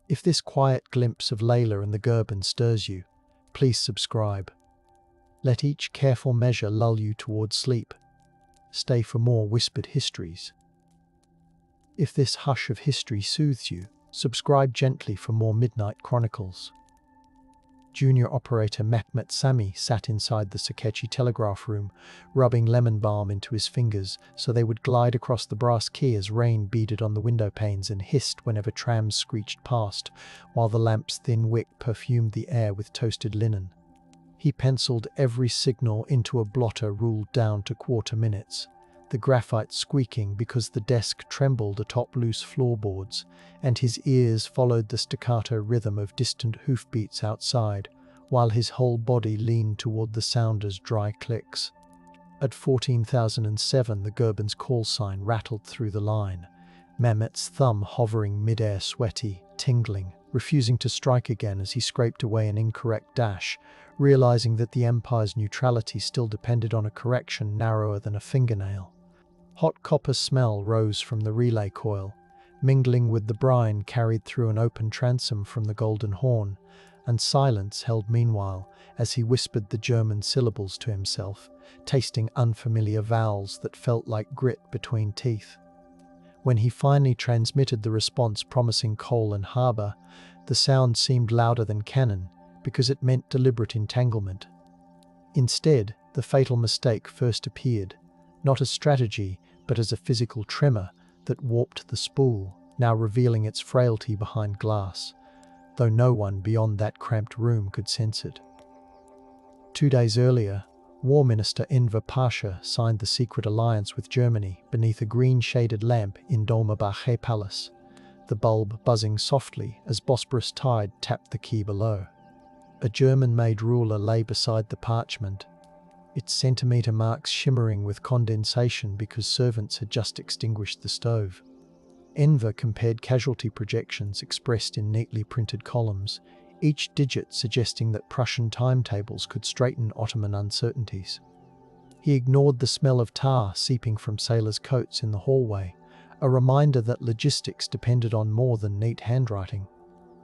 If this quiet glimpse of Layla and the Gurban stirs you, please subscribe. Let each careful measure lull you towards sleep. Stay for more whispered histories. If this hush of history soothes you, subscribe gently for more midnight chronicles. Junior operator Mehmet Sami sat inside the Sakechi telegraph room, rubbing lemon balm into his fingers so they would glide across the brass key as rain beaded on the window panes and hissed whenever trams screeched past, while the lamp's thin wick perfumed the air with toasted linen. He penciled every signal into a blotter ruled down to quarter minutes, the graphite squeaking because the desk trembled atop loose floorboards, and his ears followed the staccato rhythm of distant hoofbeats outside, while his whole body leaned toward the sounder's dry clicks. At 14,007, the Gurban's call sign rattled through the line, Mehmet's thumb hovering mid-air, sweaty, tingling, refusing to strike again as he scraped away an incorrect dash, realizing that the Empire's neutrality still depended on a correction narrower than a fingernail. Hot copper smell rose from the relay coil, mingling with the brine carried through an open transom from the Golden Horn, and silence held meanwhile as he whispered the German syllables to himself, tasting unfamiliar vowels that felt like grit between teeth. When he finally transmitted the response promising coal and harbour, the sound seemed louder than cannon because it meant deliberate entanglement. Instead, the fatal mistake first appeared, not as strategy, but as a physical tremor that warped the spool, now revealing its frailty behind glass, though no one beyond that cramped room could sense it. 2 days earlier, War Minister Enver Pasha signed the secret alliance with Germany beneath a green-shaded lamp in Dolmabahce Palace, the bulb buzzing softly as Bosporus Tide tapped the key below. A German-made ruler lay beside the parchment, its centimetre marks shimmering with condensation because servants had just extinguished the stove. Enver compared casualty projections expressed in neatly printed columns, each digit suggesting that Prussian timetables could straighten Ottoman uncertainties. He ignored the smell of tar seeping from sailors' coats in the hallway, a reminder that logistics depended on more than neat handwriting.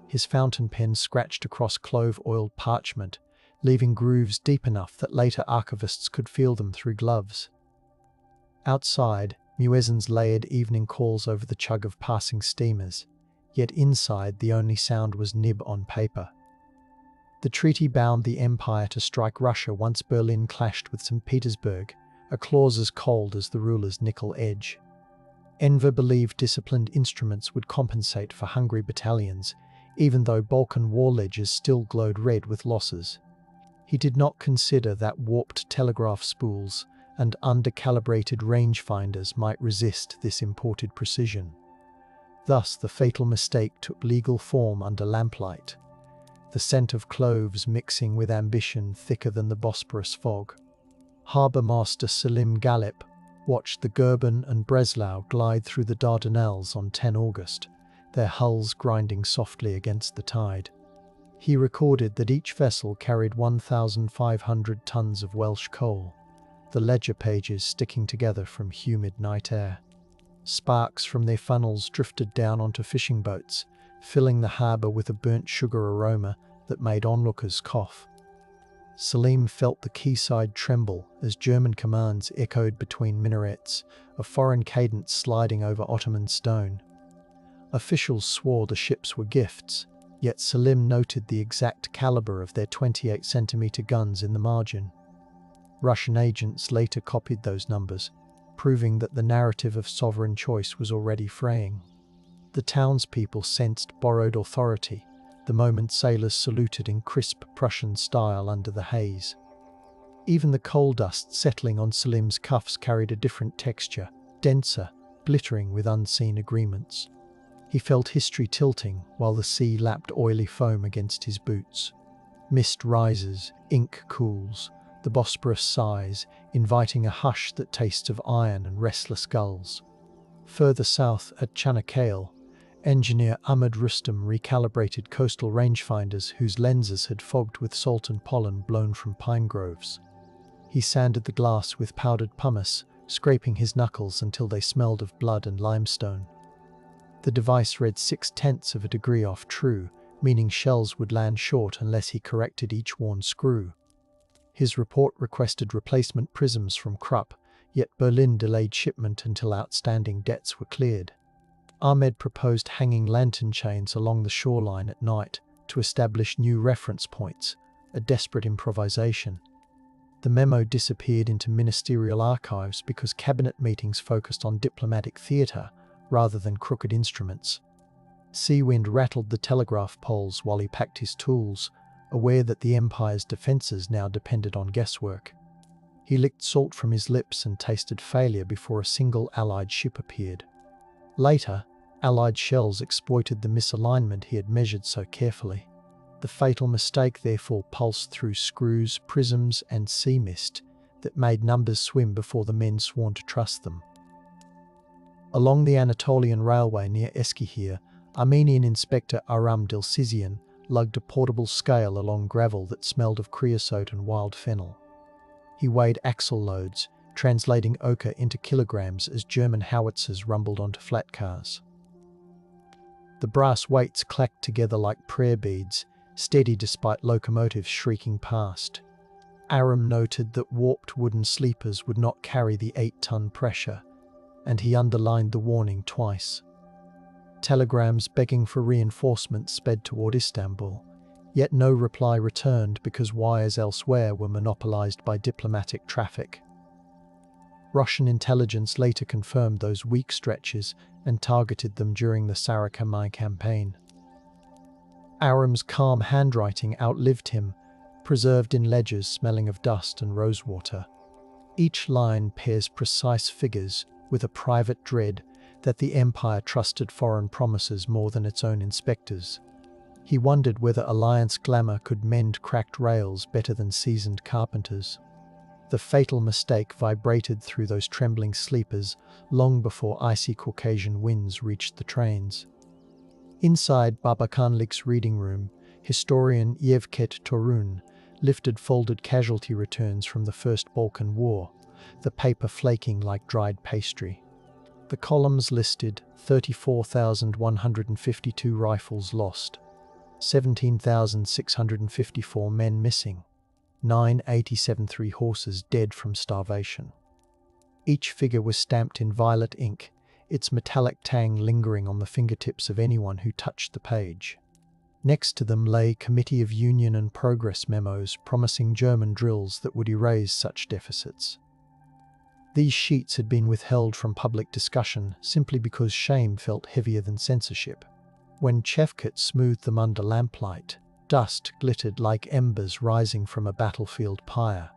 His fountain pen scratched across clove-oiled parchment, leaving grooves deep enough that later archivists could feel them through gloves. Outside, muezzins layered evening calls over the chug of passing steamers, yet inside the only sound was nib on paper. The treaty bound the Empire to strike Russia once Berlin clashed with St. Petersburg, a clause as cold as the ruler's nickel edge. Enver believed disciplined instruments would compensate for hungry battalions, even though Balkan war ledgers still glowed red with losses. He did not consider that warped telegraph spools and undercalibrated rangefinders might resist this imported precision. Thus the fatal mistake took legal form under lamplight, the scent of cloves mixing with ambition thicker than the Bosporus fog. Harbour Master Selim Galip watched the Gurban and Breslau glide through the Dardanelles on 10 August, their hulls grinding softly against the tide. He recorded that each vessel carried 1,500 tons of Welsh coal, the ledger pages sticking together from humid night air. Sparks from their funnels drifted down onto fishing boats, filling the harbour with a burnt sugar aroma that made onlookers cough. Selim felt the quayside tremble as German commands echoed between minarets, a foreign cadence sliding over Ottoman stone. Officials swore the ships were gifts, yet Selim noted the exact calibre of their 28-centimetre guns in the margin. Russian agents later copied those numbers, proving that the narrative of sovereign choice was already fraying. The townspeople sensed borrowed authority the moment sailors saluted in crisp Prussian style under the haze. Even the coal dust settling on Selim's cuffs carried a different texture, denser, glittering with unseen agreements. He felt history tilting while the sea lapped oily foam against his boots. Mist rises, ink cools, the Bosporus sighs, inviting a hush that tastes of iron and restless gulls. Further south at Çanakkale, engineer Ahmed Rustam recalibrated coastal rangefinders whose lenses had fogged with salt and pollen blown from pine groves. He sanded the glass with powdered pumice, scraping his knuckles until they smelled of blood and limestone. The device read 0.6 of a degree off true, meaning shells would land short unless he corrected each worn screw. His report requested replacement prisms from Krupp, yet Berlin delayed shipment until outstanding debts were cleared. Ahmed proposed hanging lantern chains along the shoreline at night to establish new reference points, a desperate improvisation. The memo disappeared into ministerial archives because cabinet meetings focused on diplomatic theatre rather than crooked instruments. Seawind rattled the telegraph poles while he packed his tools, aware that the Empire's defences now depended on guesswork. He licked salt from his lips and tasted failure before a single Allied ship appeared. Later, Allied shells exploited the misalignment he had measured so carefully. The fatal mistake therefore pulsed through screws, prisms, and sea mist that made numbers swim before the men sworn to trust them. Along the Anatolian Railway near Eskihir, Armenian inspector Aram Dilsizian lugged a portable scale along gravel that smelled of creosote and wild fennel. He weighed axle loads, translating ochre into kilograms as German howitzers rumbled onto flat cars. The brass weights clacked together like prayer beads, steady despite locomotives shrieking past. Aram noted that warped wooden sleepers would not carry the 8-ton pressure, and he underlined the warning twice. Telegrams begging for reinforcements sped toward Istanbul, yet no reply returned because wires elsewhere were monopolized by diplomatic traffic. Russian intelligence later confirmed those weak stretches and targeted them during the Sarikami campaign. Aram's calm handwriting outlived him, preserved in ledgers smelling of dust and rosewater. Each line pairs precise figures with a private dread that the Empire trusted foreign promises more than its own inspectors. He wondered whether Alliance glamour could mend cracked rails better than seasoned carpenters. The fatal mistake vibrated through those trembling sleepers long before icy Caucasian winds reached the trains. Inside Babakanlik's reading room, historian Yevket Torun lifted folded casualty returns from the First Balkan War, the paper flaking like dried pastry. The columns listed 34,152 rifles lost, 17,654 men missing, 987 horses dead from starvation. Each figure was stamped in violet ink, its metallic tang lingering on the fingertips of anyone who touched the page. Next to them lay Committee of Union and Progress memos promising German drills that would erase such deficits. These sheets had been withheld from public discussion simply because shame felt heavier than censorship. When Chevket smoothed them under lamplight, dust glittered like embers rising from a battlefield pyre.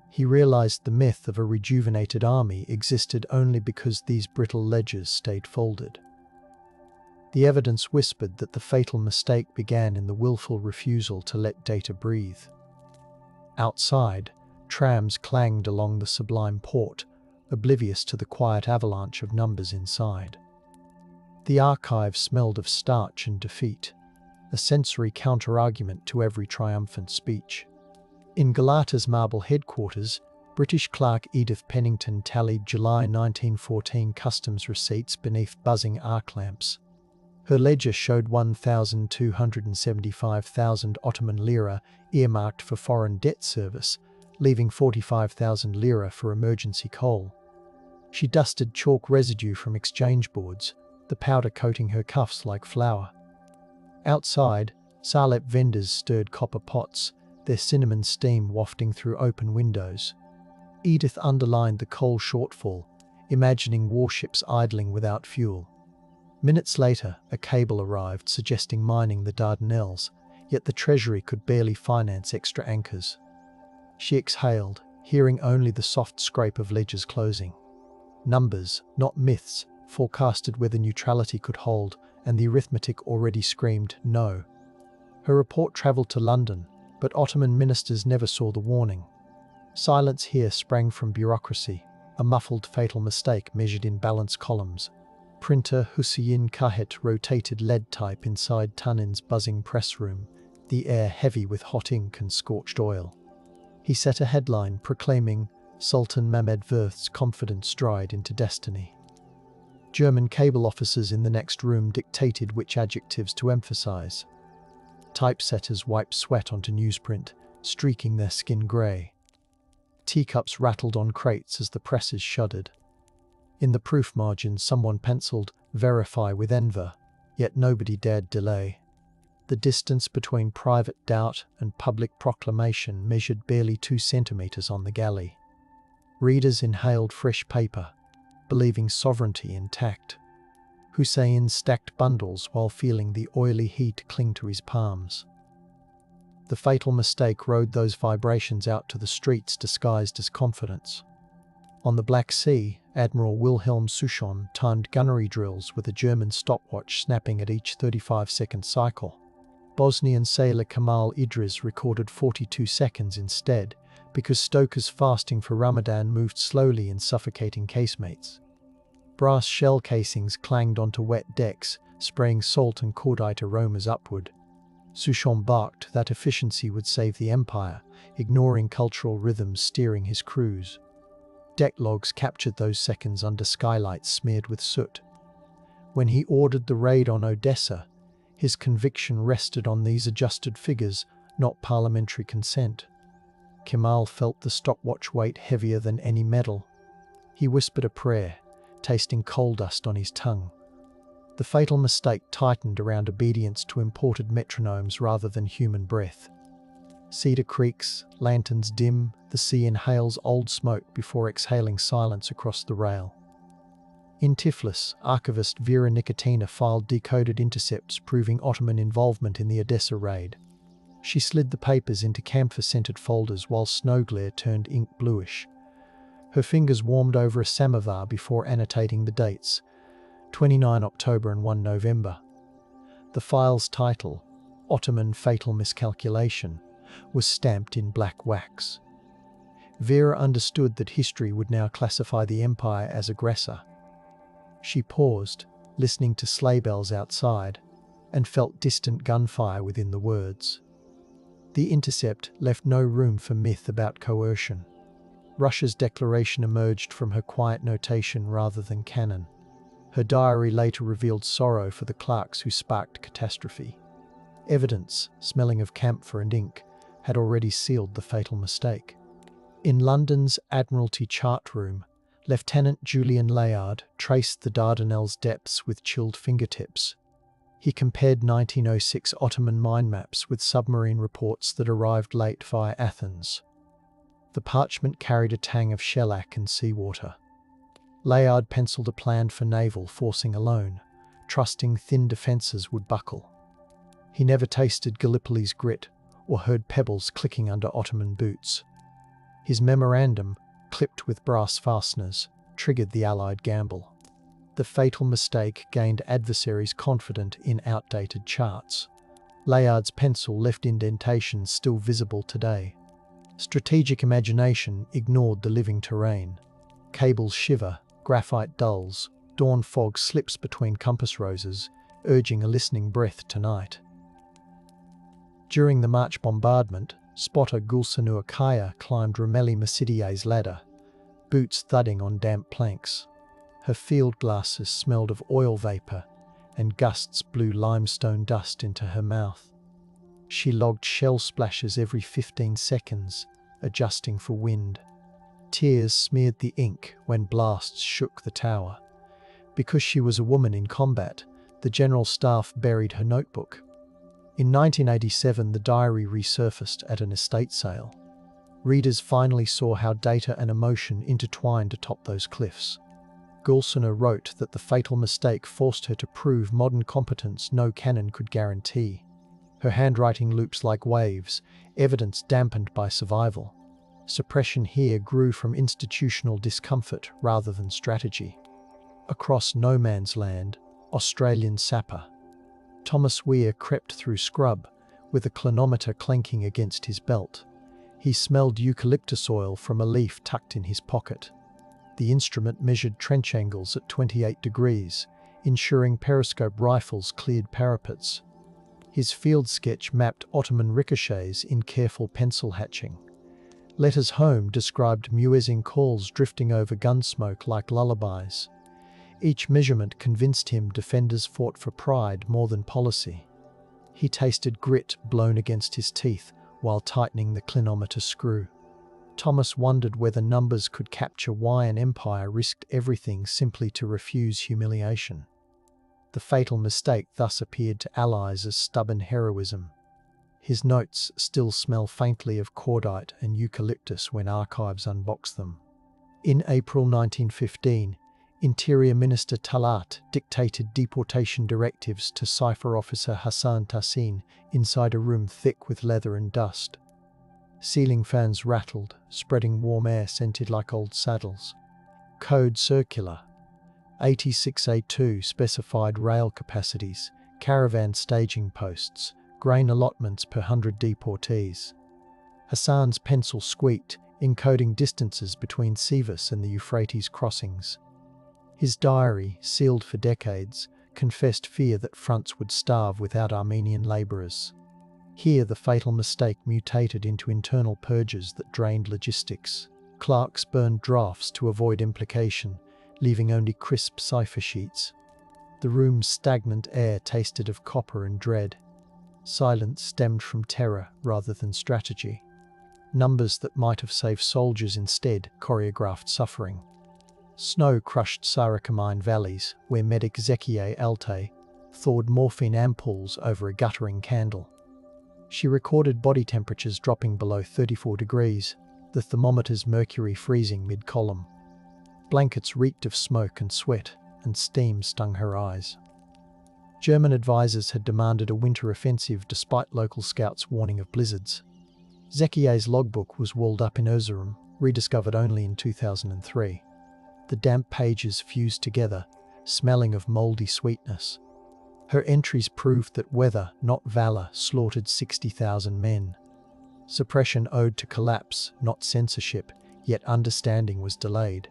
He realized the myth of a rejuvenated army existed only because these brittle ledgers stayed folded. The evidence whispered that the fatal mistake began in the willful refusal to let data breathe. Outside, trams clanged along the sublime port, oblivious to the quiet avalanche of numbers inside. The archive smelled of starch and defeat, a sensory counter-argument to every triumphant speech. In Galata's marble headquarters, British clerk Edith Pennington tallied July 1914 customs receipts beneath buzzing arc lamps. Her ledger showed 1,275,000 Ottoman lira earmarked for foreign debt service, leaving 45,000 lira for emergency coal. She dusted chalk residue from exchange boards, the powder coating her cuffs like flour. Outside, Salep vendors stirred copper pots, their cinnamon steam wafting through open windows. Edith underlined the coal shortfall, imagining warships idling without fuel. Minutes later, a cable arrived suggesting mining the Dardanelles, yet the Treasury could barely finance extra anchors. She exhaled, hearing only the soft scrape of ledgers closing. Numbers, not myths, forecasted whether neutrality could hold, and the arithmetic already screamed no. Her report travelled to London, but Ottoman ministers never saw the warning. Silence here sprang from bureaucracy, a muffled fatal mistake measured in balance columns. Printer Hüseyin Kahet rotated lead type inside Tunin's buzzing press room, the air heavy with hot ink and scorched oil. He set a headline proclaiming Sultan Mehmed V's confident stride into destiny. German cable officers in the next room dictated which adjectives to emphasize. Typesetters wiped sweat onto newsprint, streaking their skin grey. Teacups rattled on crates as the presses shuddered. In the proof margin, someone penciled, "Verify with Enver," yet nobody dared delay. The distance between private doubt and public proclamation measured barely 2 centimetres on the galley. Readers inhaled fresh paper, believing sovereignty intact. Hussein stacked bundles while feeling the oily heat cling to his palms. The fatal mistake rode those vibrations out to the streets disguised as confidence. On the Black Sea, Admiral Wilhelm Souchon timed gunnery drills with a German stopwatch snapping at each 35-second cycle. Bosnian sailor Kemal Idris recorded 42 seconds instead, because stokers fasting for Ramadan moved slowly in suffocating casemates. Brass shell casings clanged onto wet decks, spraying salt and cordite aromas upward. Souchon barked that efficiency would save the empire, ignoring cultural rhythms steering his crews. Deck logs captured those seconds under skylights smeared with soot. When he ordered the raid on Odessa, his conviction rested on these adjusted figures, not parliamentary consent. Kemal felt the stopwatch weight heavier than any medal. He whispered a prayer, tasting coal dust on his tongue. The fatal mistake tightened around obedience to imported metronomes rather than human breath. Cedar creaks, lanterns dim, the sea inhales old smoke before exhaling silence across the rail. In Tiflis, archivist Vera Nikitina filed decoded intercepts proving Ottoman involvement in the Odessa raid. She slid the papers into camphor-scented folders while snow glare turned ink bluish. Her fingers warmed over a samovar before annotating the dates, 29 October and 1 November. The file's title, Ottoman Fatal Miscalculation, was stamped in black wax. Vera understood that history would now classify the empire as aggressor. She paused, listening to sleigh bells outside, and felt distant gunfire within the words. The intercept left no room for myth about coercion. Russia's declaration emerged from her quiet notation rather than canon. Her diary later revealed sorrow for the clerks who sparked catastrophe. Evidence, smelling of camphor and ink, had already sealed the fatal mistake. In London's Admiralty chart room, Lieutenant Julian Layard traced the Dardanelles depths with chilled fingertips. He compared 1906 Ottoman mine maps with submarine reports that arrived late via Athens. The parchment carried a tang of shellac and seawater. Layard penciled a plan for naval forcing alone, trusting thin defences would buckle. He never tasted Gallipoli's grit or heard pebbles clicking under Ottoman boots. His memorandum, clipped with brass fasteners, triggered the Allied gamble. The fatal mistake gained adversaries confident in outdated charts. Layard's pencil left indentations still visible today. Strategic imagination ignored the living terrain. Cables shiver, graphite dulls, dawn fog slips between compass roses, urging a listening breath tonight. During the March bombardment, spotter Gulsanur Kaya climbed Romelli Masidier's ladder, boots thudding on damp planks. Her field glasses smelled of oil vapour, and gusts blew limestone dust into her mouth. She logged shell splashes every 15 seconds, adjusting for wind. Tears smeared the ink when blasts shook the tower. Because she was a woman in combat, the General Staff buried her notebook. In 1987, the diary resurfaced at an estate sale. Readers finally saw how data and emotion intertwined atop those cliffs. Gulsanur wrote that the fatal mistake forced her to prove modern competence no canon could guarantee. Her handwriting loops like waves, evidence dampened by survival. Suppression here grew from institutional discomfort rather than strategy. Across no man's land, Australian sapper Thomas Weir crept through scrub, with a clinometer clanking against his belt. He smelled eucalyptus oil from a leaf tucked in his pocket. The instrument measured trench angles at 28 degrees, ensuring periscope rifles cleared parapets. His field sketch mapped Ottoman ricochets in careful pencil hatching. Letters home described muezzin calls drifting over gunsmoke like lullabies. Each measurement convinced him defenders fought for pride more than policy. He tasted grit blown against his teeth while tightening the clinometer screw. Thomas wondered whether numbers could capture why an empire risked everything simply to refuse humiliation. The fatal mistake thus appeared to allies as stubborn heroism. His notes still smell faintly of cordite and eucalyptus when archives unbox them. In April 1915, Interior Minister Talat dictated deportation directives to Cipher Officer Hassan Tassin inside a room thick with leather and dust. Ceiling fans rattled, spreading warm air scented like old saddles. Code Circular 86A2 specified rail capacities, caravan staging posts, grain allotments per 100 deportees. Hassan's pencil squeaked, encoding distances between Sivas and the Euphrates crossings. His diary, sealed for decades, confessed fear that fronts would starve without Armenian labourers. Here the fatal mistake mutated into internal purges that drained logistics. Clerks burned drafts to avoid implication, leaving only crisp cipher sheets. The room's stagnant air tasted of copper and dread. Silence stemmed from terror rather than strategy. Numbers that might have saved soldiers instead choreographed suffering. Snow crushed Sarakamine valleys, where medic Zekiye Alte thawed morphine ampoules over a guttering candle. She recorded body temperatures dropping below 34 degrees, the thermometer's mercury freezing mid-column. Blankets reeked of smoke and sweat, and steam stung her eyes. German advisors had demanded a winter offensive despite local scouts' warning of blizzards. Zekiye's logbook was walled up in Erzurum, rediscovered only in 2003. The damp pages fused together, smelling of mouldy sweetness. Her entries proved that weather, not valor, slaughtered 60,000 men. Suppression owed to collapse, not censorship, yet understanding was delayed.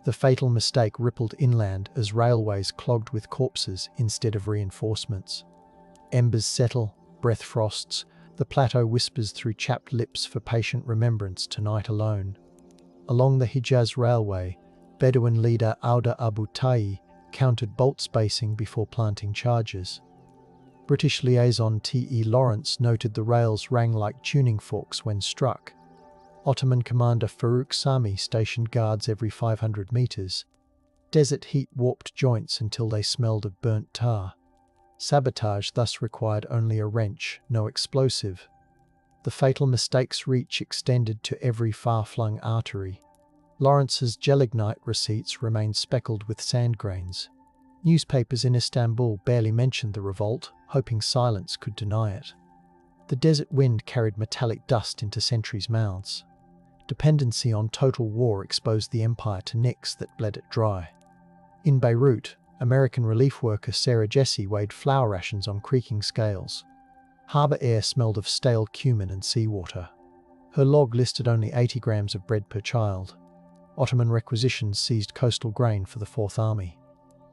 The fatal mistake rippled inland as railways clogged with corpses instead of reinforcements. Embers settle, breath frosts, the plateau whispers through chapped lips for patient remembrance tonight alone. Along the Hijaz Railway, Bedouin leader Auda Abu Tai counted bolt spacing before planting charges. British liaison T.E. Lawrence noted the rails rang like tuning forks when struck. Ottoman commander Faruk Sami stationed guards every 500 meters. Desert heat warped joints until they smelled of burnt tar. Sabotage thus required only a wrench, no explosive. The fatal mistake's reach extended to every far-flung artery. Lawrence's gelignite receipts remained speckled with sand grains. Newspapers in Istanbul barely mentioned the revolt, hoping silence could deny it. The desert wind carried metallic dust into sentries' mouths. Dependency on total war exposed the empire to nicks that bled it dry. In Beirut, American relief worker Sarah Jesse weighed flour rations on creaking scales. Harbour air smelled of stale cumin and seawater. Her log listed only 80 grams of bread per child. Ottoman requisitions seized coastal grain for the Fourth Army.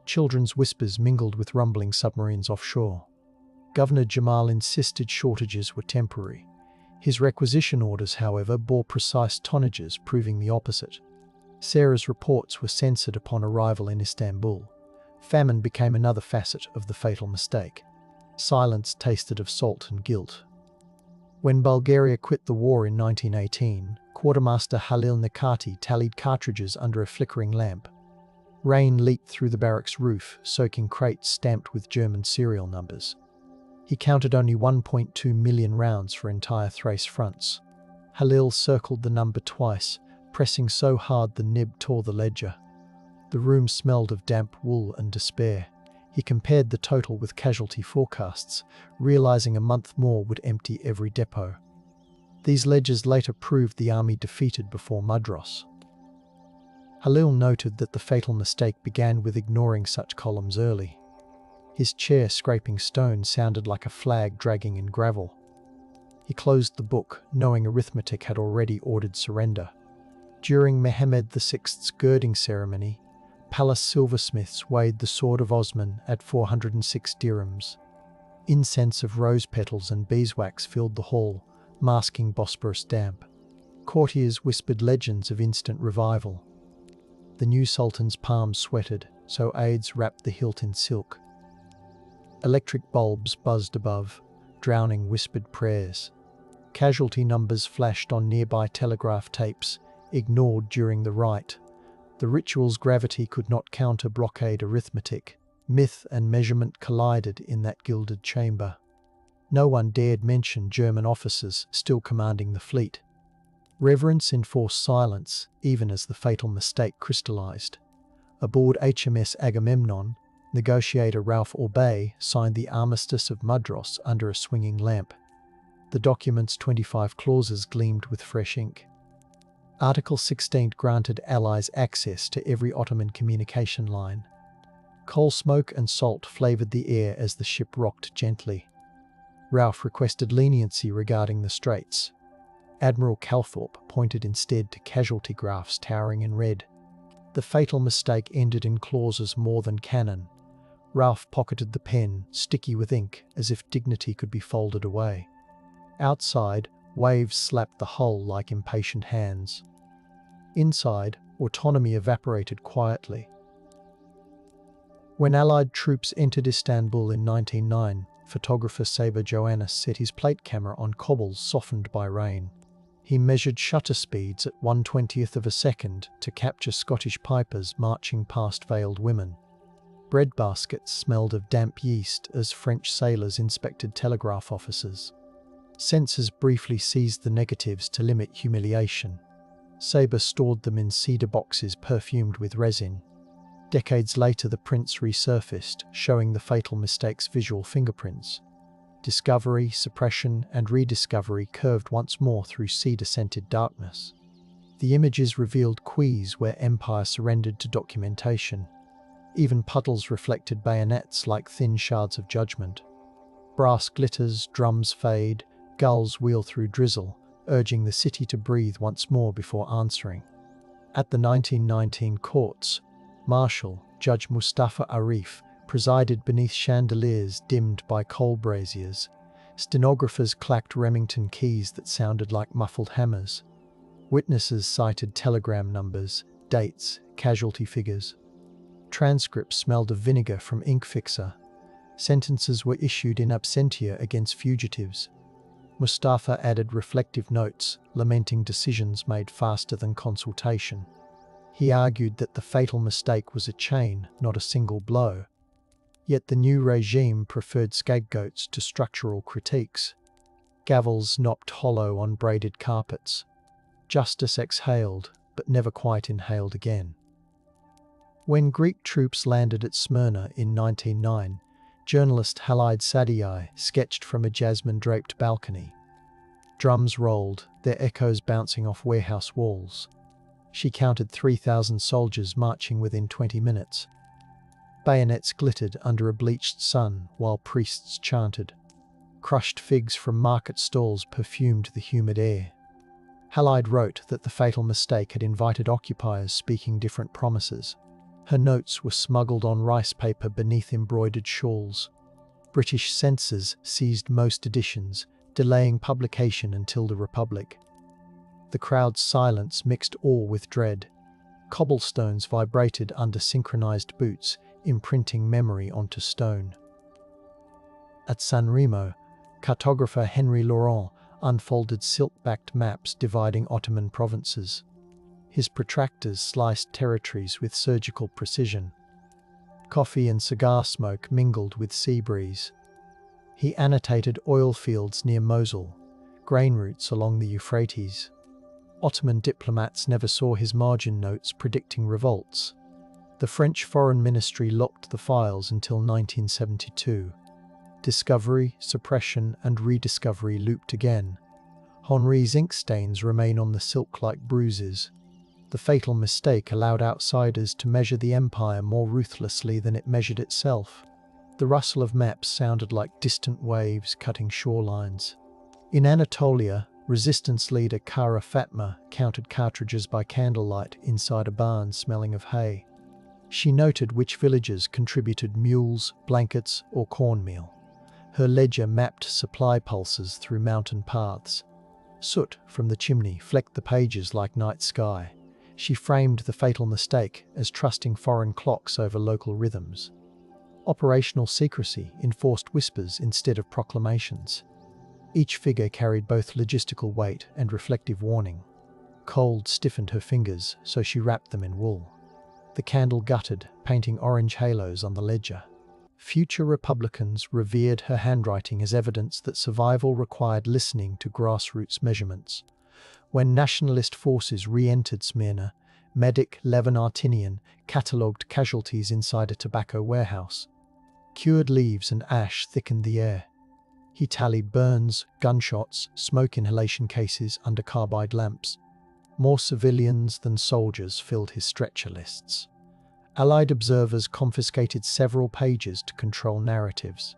Children's whispers mingled with rumbling submarines offshore. Governor Jamal insisted shortages were temporary. His requisition orders, however, bore precise tonnages, proving the opposite. Sarah's reports were censored upon arrival in Istanbul. Famine became another facet of the fatal mistake. Silence tasted of salt and guilt. When Bulgaria quit the war in 1918, Quartermaster Halil Nikati tallied cartridges under a flickering lamp. Rain leaked through the barracks roof, soaking crates stamped with German serial numbers. He counted only 1.2 million rounds for entire Thrace fronts. Halil circled the number twice, pressing so hard the nib tore the ledger. The room smelled of damp wool and despair. He compared the total with casualty forecasts, realizing a month more would empty every depot. These ledgers later proved the army defeated before Mudros. Halil noted that the fatal mistake began with ignoring such columns early. His chair scraping stone sounded like a flag dragging in gravel. He closed the book, knowing arithmetic had already ordered surrender. During Mehmed VI's girding ceremony, palace silversmiths weighed the sword of Osman at 406 dirhams. Incense of rose petals and beeswax filled the hall, masking Bosporus damp. Courtiers whispered legends of instant revival. The new sultan's palms sweated, so aides wrapped the hilt in silk. Electric bulbs buzzed above, drowning whispered prayers. Casualty numbers flashed on nearby telegraph tapes, ignored during the rite. The ritual's gravity could not counter blockade arithmetic. Myth and measurement collided in that gilded chamber. No one dared mention German officers still commanding the fleet. Reverence enforced silence, even as the fatal mistake crystallized. Aboard HMS Agamemnon, negotiator Ralph Orbay signed the Armistice of Mudros under a swinging lamp. The document's 25 clauses gleamed with fresh ink. Article 16 granted Allies access to every Ottoman communication line. Coal smoke and salt flavoured the air as the ship rocked gently. Ralph requested leniency regarding the straits. Admiral Calthorpe pointed instead to casualty graphs towering in red. The fatal mistake ended in clauses more than canon. Ralph pocketed the pen, sticky with ink, as if dignity could be folded away. Outside, waves slapped the hull like impatient hands. Inside, autonomy evaporated quietly. When Allied troops entered Istanbul in 1909, photographer Saber Joannis set his plate camera on cobbles softened by rain. He measured shutter speeds at 1/20th of a second to capture Scottish pipers marching past veiled women. Bread baskets smelled of damp yeast as French sailors inspected telegraph offices. Sensors briefly seized the negatives to limit humiliation. Saber stored them in cedar boxes perfumed with resin. Decades later, the prints resurfaced, showing the fatal mistake's visual fingerprints. Discovery, suppression, and rediscovery curved once more through cedar-scented darkness. The images revealed quays where empire surrendered to documentation. Even puddles reflected bayonets like thin shards of judgment. Brass glitters, drums fade, gulls wheel through drizzle, urging the city to breathe once more before answering. At the 1919 courts, Marshal, Judge Mustafa Arif, presided beneath chandeliers dimmed by coal braziers. Stenographers clacked Remington keys that sounded like muffled hammers. Witnesses cited telegram numbers, dates, casualty figures. Transcripts smelled of vinegar from ink fixer. Sentences were issued in absentia against fugitives. Mustafa added reflective notes, lamenting decisions made faster than consultation. He argued that the fatal mistake was a chain, not a single blow. Yet the new regime preferred scapegoats to structural critiques. Gavels knocked hollow on braided carpets. Justice exhaled, but never quite inhaled again. When Greek troops landed at Smyrna in 1909, journalist Halide Sadiai sketched from a jasmine-draped balcony. Drums rolled, their echoes bouncing off warehouse walls. She counted 3,000 soldiers marching within 20 minutes. Bayonets glittered under a bleached sun while priests chanted. Crushed figs from market stalls perfumed the humid air. Halide wrote that the fatal mistake had invited occupiers speaking different promises. Her notes were smuggled on rice paper beneath embroidered shawls. British censors seized most editions, delaying publication until the Republic. The crowd's silence mixed awe with dread. Cobblestones vibrated under synchronized boots, imprinting memory onto stone. At San Remo, cartographer Henry Laurent unfolded silk-backed maps dividing Ottoman provinces. His protractors sliced territories with surgical precision. Coffee and cigar smoke mingled with sea breeze. He annotated oil fields near Mosul, grain routes along the Euphrates. Ottoman diplomats never saw his margin notes predicting revolts. The French Foreign Ministry locked the files until 1972. Discovery, suppression, and rediscovery looped again. Henri's ink stains remain on the silk like bruises. The fatal mistake allowed outsiders to measure the empire more ruthlessly than it measured itself. The rustle of maps sounded like distant waves cutting shorelines. In Anatolia, resistance leader Kara Fatma counted cartridges by candlelight inside a barn smelling of hay. She noted which villages contributed mules, blankets, or cornmeal. Her ledger mapped supply pulses through mountain paths. Soot from the chimney flecked the pages like night sky. She framed the fatal mistake as trusting foreign clocks over local rhythms. Operational secrecy enforced whispers instead of proclamations. Each figure carried both logistical weight and reflective warning. Cold stiffened her fingers, so she wrapped them in wool. The candle guttered, painting orange halos on the ledger. Future Republicans revered her handwriting as evidence that survival required listening to grassroots measurements. When nationalist forces re-entered Smyrna, medic Levin Artinian catalogued casualties inside a tobacco warehouse. Cured leaves and ash thickened the air. He tallied burns, gunshots, smoke inhalation cases under carbide lamps. More civilians than soldiers filled his stretcher lists. Allied observers confiscated several pages to control narratives.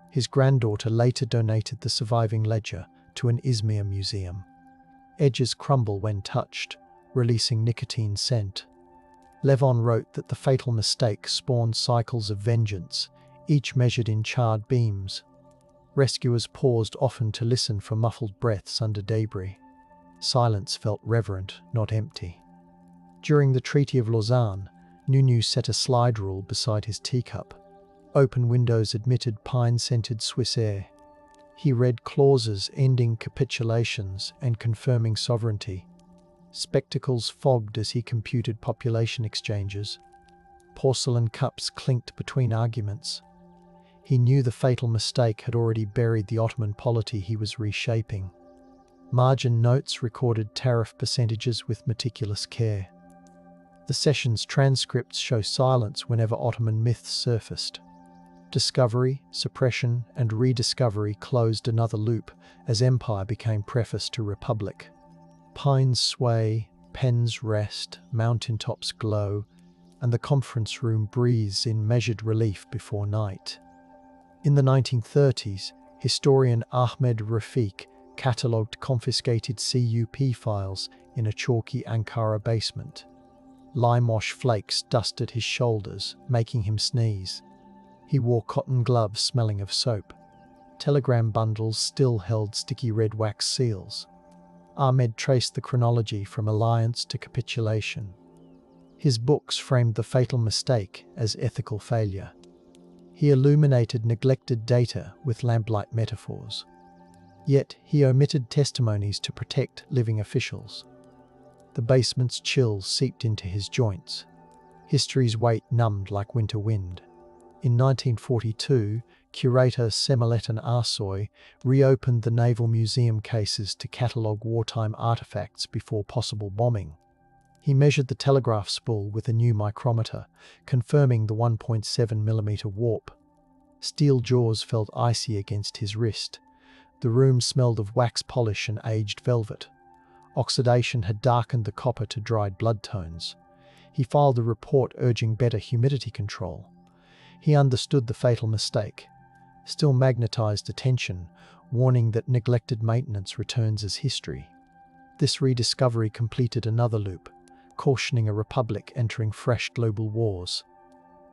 His granddaughter later donated the surviving ledger to an Izmir museum. Edges crumble when touched, releasing nicotine scent. Levon wrote that the fatal mistake spawned cycles of vengeance, each measured in charred beams. Rescuers paused often to listen for muffled breaths under debris. Silence felt reverent, not empty. During the Treaty of Lausanne, Nunu set a slide rule beside his teacup. Open windows admitted pine-scented Swiss air. He read clauses ending capitulations and confirming sovereignty. Spectacles fogged as he computed population exchanges. Porcelain cups clinked between arguments. He knew the fatal mistake had already buried the Ottoman polity he was reshaping. Margin notes recorded tariff percentages with meticulous care. The session's transcripts show silence whenever Ottoman myths surfaced. Discovery, suppression, and rediscovery closed another loop as empire became preface to republic. Pines sway, pens rest, mountaintops glow, and the conference room breathes in measured relief before night. In the 1930s, historian Ahmed Rafiq catalogued confiscated CUP files in a chalky Ankara basement. Lime-wash flakes dusted his shoulders, making him sneeze. He wore cotton gloves smelling of soap. Telegram bundles still held sticky red wax seals. Ahmed traced the chronology from alliance to capitulation. His books framed the fatal mistake as ethical failure. He illuminated neglected data with lamplight metaphors. Yet he omitted testimonies to protect living officials. The basement's chill seeped into his joints. History's weight numbed like winter wind. In 1942, curator Semeletan Arsoy reopened the Naval Museum cases to catalogue wartime artifacts before possible bombing. He measured the telegraph spool with a new micrometer, confirming the 1.7mm warp. Steel jaws felt icy against his wrist. The room smelled of wax polish and aged velvet. Oxidation had darkened the copper to dried blood tones. He filed a report urging better humidity control. He understood the fatal mistake, still magnetized attention, warning that neglected maintenance returns as history. This rediscovery completed another loop, cautioning a republic entering fresh global wars.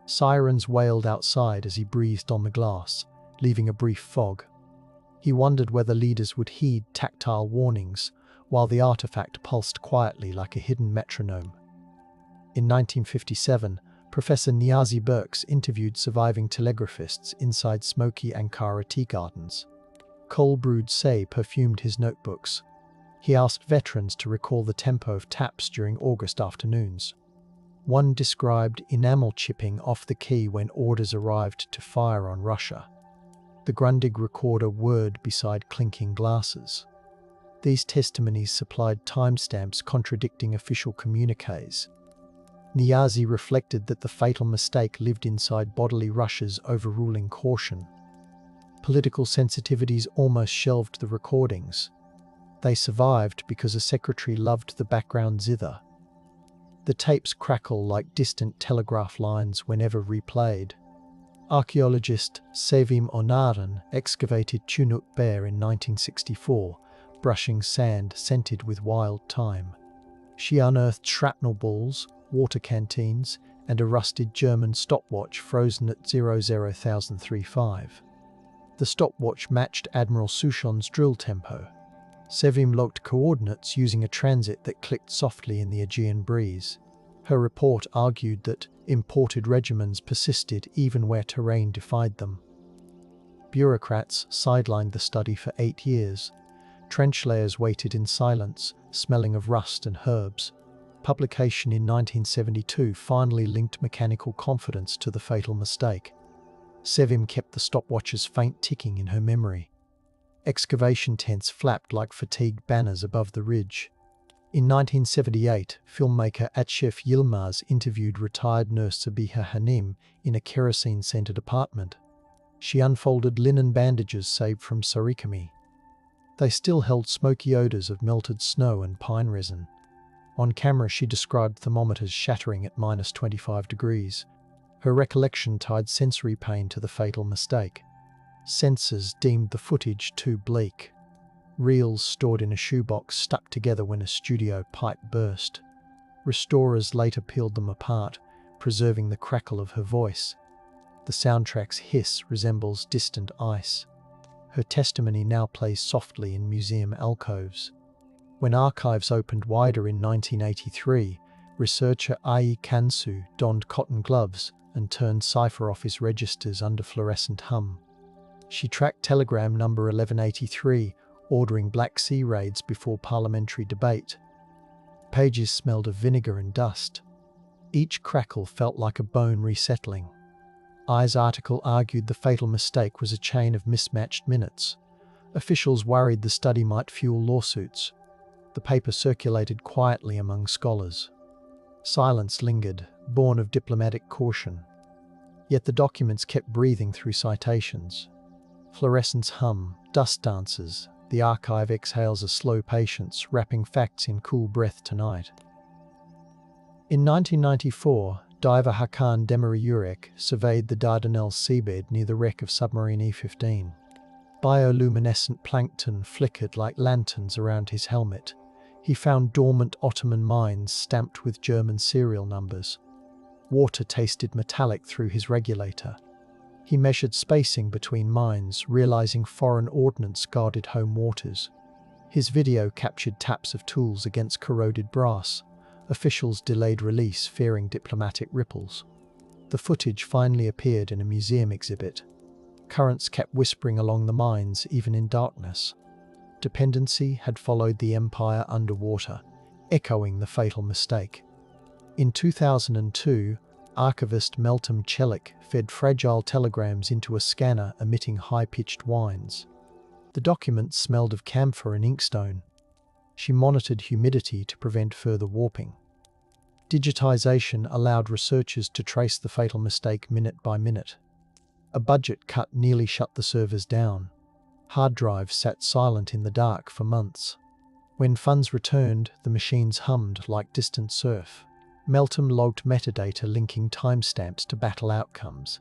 Sirens wailed outside as he breathed on the glass, leaving a brief fog. He wondered whether leaders would heed tactile warnings, while the artifact pulsed quietly like a hidden metronome. In 1957, Professor Niazi Burks interviewed surviving telegraphists inside smoky Ankara tea gardens. Cold-brewed say perfumed his notebooks. He asked veterans to recall the tempo of taps during August afternoons. One described enamel chipping off the key when orders arrived to fire on Russia. The Grundig recorder whirred beside clinking glasses. These testimonies supplied timestamps contradicting official communiques. Niazi reflected that the fatal mistake lived inside bodily rushes overruling caution. Political sensitivities almost shelved the recordings. They survived because a secretary loved the background zither. The tapes crackle like distant telegraph lines whenever replayed. Archaeologist Sevim Onaren excavated Chunuk Bear in 1964, brushing sand scented with wild thyme. She unearthed shrapnel balls, water canteens, and a rusted German stopwatch frozen at 00,035. The stopwatch matched Admiral Souchon's drill tempo. Sevim logged coordinates using a transit that clicked softly in the Aegean breeze. Her report argued that imported regimens persisted even where terrain defied them. Bureaucrats sidelined the study for 8 years. Trench layers waited in silence, smelling of rust and herbs. Publication in 1972 finally linked mechanical confidence to the fatal mistake. Sevim kept the stopwatch's faint ticking in her memory. Excavation tents flapped like fatigued banners above the ridge. In 1978, filmmaker Atshef Yilmaz interviewed retired nurse Sabiha Hanim in a kerosene-scented apartment. She unfolded linen bandages saved from Sarikami. They still held smoky odors of melted snow and pine resin. On camera, she described thermometers shattering at -25 degrees. Her recollection tied sensory pain to the fatal mistake. Censors deemed the footage too bleak. Reels stored in a shoebox stuck together when a studio pipe burst. Restorers later peeled them apart, preserving the crackle of her voice. The soundtrack's hiss resembles distant ice. Her testimony now plays softly in museum alcoves. When archives opened wider in 1983, researcher Ai Kansu donned cotton gloves and turned cipher office registers under fluorescent hum. She tracked telegram number 1183, ordering Black Sea raids before parliamentary debate. Pages smelled of vinegar and dust. Each crackle felt like a bone resettling. Ai's article argued the fatal mistake was a chain of mismatched minutes. Officials worried the study might fuel lawsuits. The paper circulated quietly among scholars. Silence lingered, born of diplomatic caution. Yet the documents kept breathing through citations. Fluorescents hum, dust dances. The archive exhales a slow patience, wrapping facts in cool breath tonight. In 1994, diver Hakan Demiryorek surveyed the Dardanelles seabed near the wreck of submarine E-15. Bioluminescent plankton flickered like lanterns around his helmet. He found dormant Ottoman mines stamped with German serial numbers. Water tasted metallic through his regulator. He measured spacing between mines, realizing foreign ordnance guarded home waters. His video captured taps of tools against corroded brass. Officials delayed release, fearing diplomatic ripples. The footage finally appeared in a museum exhibit. Currents kept whispering along the mines, even in darkness. Dependency had followed the empire underwater, echoing the fatal mistake. In 2002, archivist Meltem Çelik fed fragile telegrams into a scanner emitting high-pitched whines. The documents smelled of camphor and inkstone. She monitored humidity to prevent further warping. Digitization allowed researchers to trace the fatal mistake minute by minute. A budget cut nearly shut the servers down. Hard drives sat silent in the dark for months. When funds returned, the machines hummed like distant surf. Meltem logged metadata linking timestamps to battle outcomes.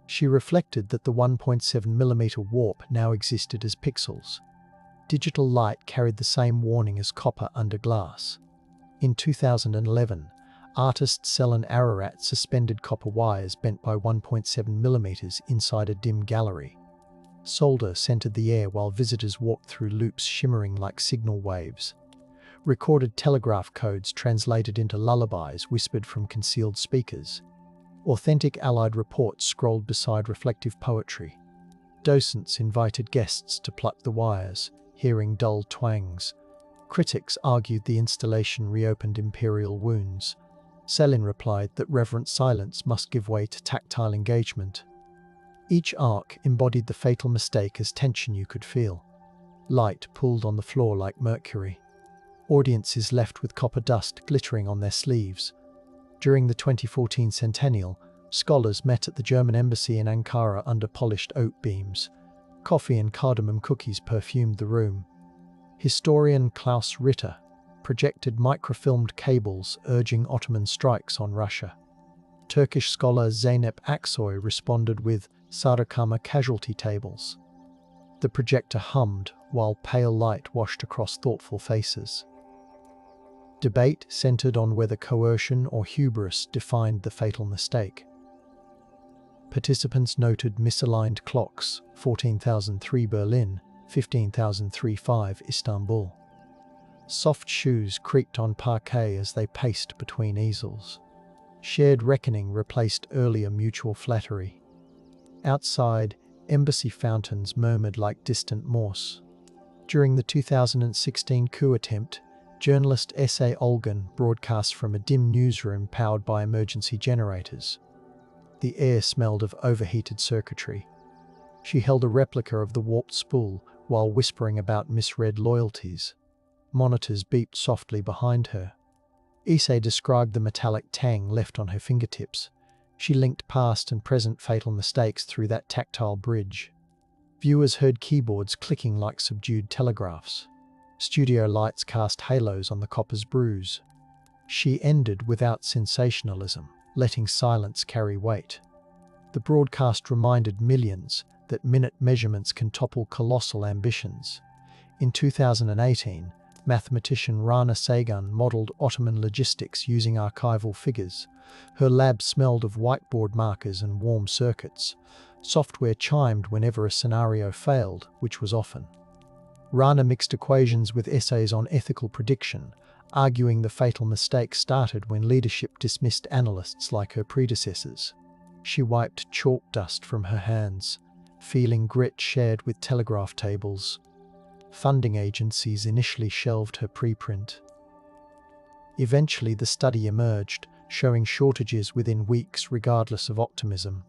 She reflected that the 1.7mm warp now existed as pixels. Digital light carried the same warning as copper under glass. In 2011, artist Selin Ararat suspended copper wires bent by 1.7mm inside a dim gallery. Solder scented the air while visitors walked through loops shimmering like signal waves. Recorded telegraph codes translated into lullabies whispered from concealed speakers. Authentic Allied reports scrolled beside reflective poetry. Docents invited guests to pluck the wires, hearing dull twangs. Critics argued the installation reopened imperial wounds. Selin replied that reverent silence must give way to tactile engagement. Each arc embodied the fatal mistake as tension you could feel. Light pulled on the floor like mercury. Audiences left with copper dust glittering on their sleeves. During the 2014 centennial, scholars met at the German embassy in Ankara under polished oak beams. Coffee and cardamom cookies perfumed the room. Historian Klaus Ritter projected microfilmed cables urging Ottoman strikes on Russia. Turkish scholar Zeynep Aksoy responded with Sarıkama casualty tables. The projector hummed while pale light washed across thoughtful faces. Debate centered on whether coercion or hubris defined the fatal mistake. Participants noted misaligned clocks, 14,003 Berlin, 15,035 Istanbul. Soft shoes creaked on parquet as they paced between easels. Shared reckoning replaced earlier mutual flattery. Outside, embassy fountains murmured like distant Morse. During the 2016 coup attempt, journalist S.A. Olgan broadcast from a dim newsroom powered by emergency generators. The air smelled of overheated circuitry. She held a replica of the warped spool while whispering about misread loyalties. Monitors beeped softly behind her. Issei described the metallic tang left on her fingertips. She linked past and present fatal mistakes through that tactile bridge. Viewers heard keyboards clicking like subdued telegraphs. Studio lights cast halos on the copper's bruise. She ended without sensationalism, letting silence carry weight. The broadcast reminded millions that minute measurements can topple colossal ambitions. In 2018, mathematician Rana Sagan modeled Ottoman logistics using archival figures. Her lab smelled of whiteboard markers and warm circuits. Software chimed whenever a scenario failed, which was often. Rana mixed equations with essays on ethical prediction, arguing the fatal mistake started when leadership dismissed analysts like her predecessors. She wiped chalk dust from her hands, feeling grit shared with telegraph tables. Funding agencies initially shelved her preprint. Eventually the study emerged, showing shortages within weeks regardless of optimism.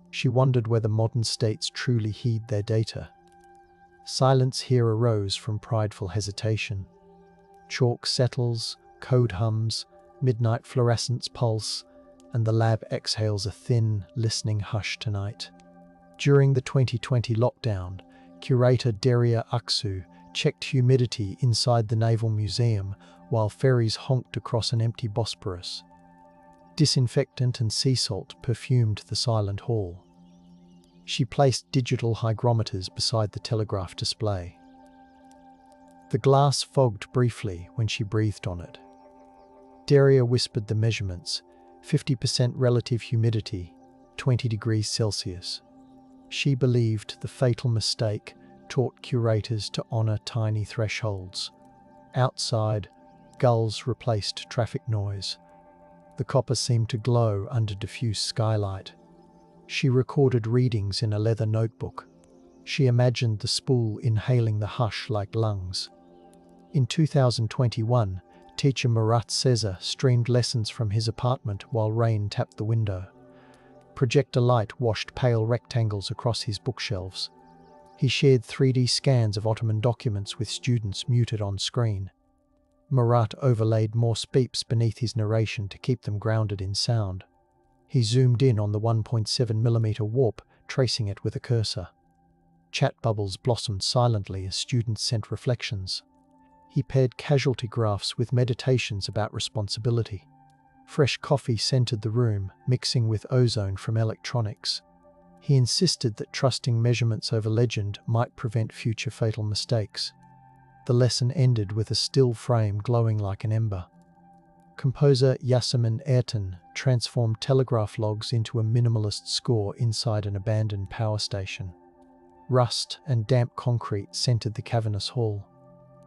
She wondered whether modern states truly heed their data. Silence here arose from prideful hesitation. Chalk settles, code hums, midnight fluorescents pulse, and the lab exhales a thin, listening hush tonight. During the 2020 lockdown, curator Deria Aksu checked humidity inside the Naval Museum while ferries honked across an empty Bosporus. Disinfectant and sea salt perfumed the silent hall. She placed digital hygrometers beside the telegraph display. The glass fogged briefly when she breathed on it. Deria whispered the measurements: 50% relative humidity, 20 degrees Celsius. She believed the fatal mistake taught curators to honor tiny thresholds. Outside, gulls replaced traffic noise. The copper seemed to glow under diffuse skylight. She recorded readings in a leather notebook. She imagined the spool inhaling the hush like lungs. In 2021, teacher Murat Sezer streamed lessons from his apartment while rain tapped the window. Projector light washed pale rectangles across his bookshelves. He shared 3D scans of Ottoman documents with students muted on screen. Murat overlaid Morse beeps beneath his narration to keep them grounded in sound. He zoomed in on the 1.7mm warp, tracing it with a cursor. Chat bubbles blossomed silently as students sent reflections. He paired casualty graphs with meditations about responsibility. Fresh coffee scented the room, mixing with ozone from electronics. He insisted that trusting measurements over legend might prevent future fatal mistakes. The lesson ended with a still frame glowing like an ember. Composer Yasemin Ertan transformed telegraph logs into a minimalist score inside an abandoned power station. Rust and damp concrete scented the cavernous hall.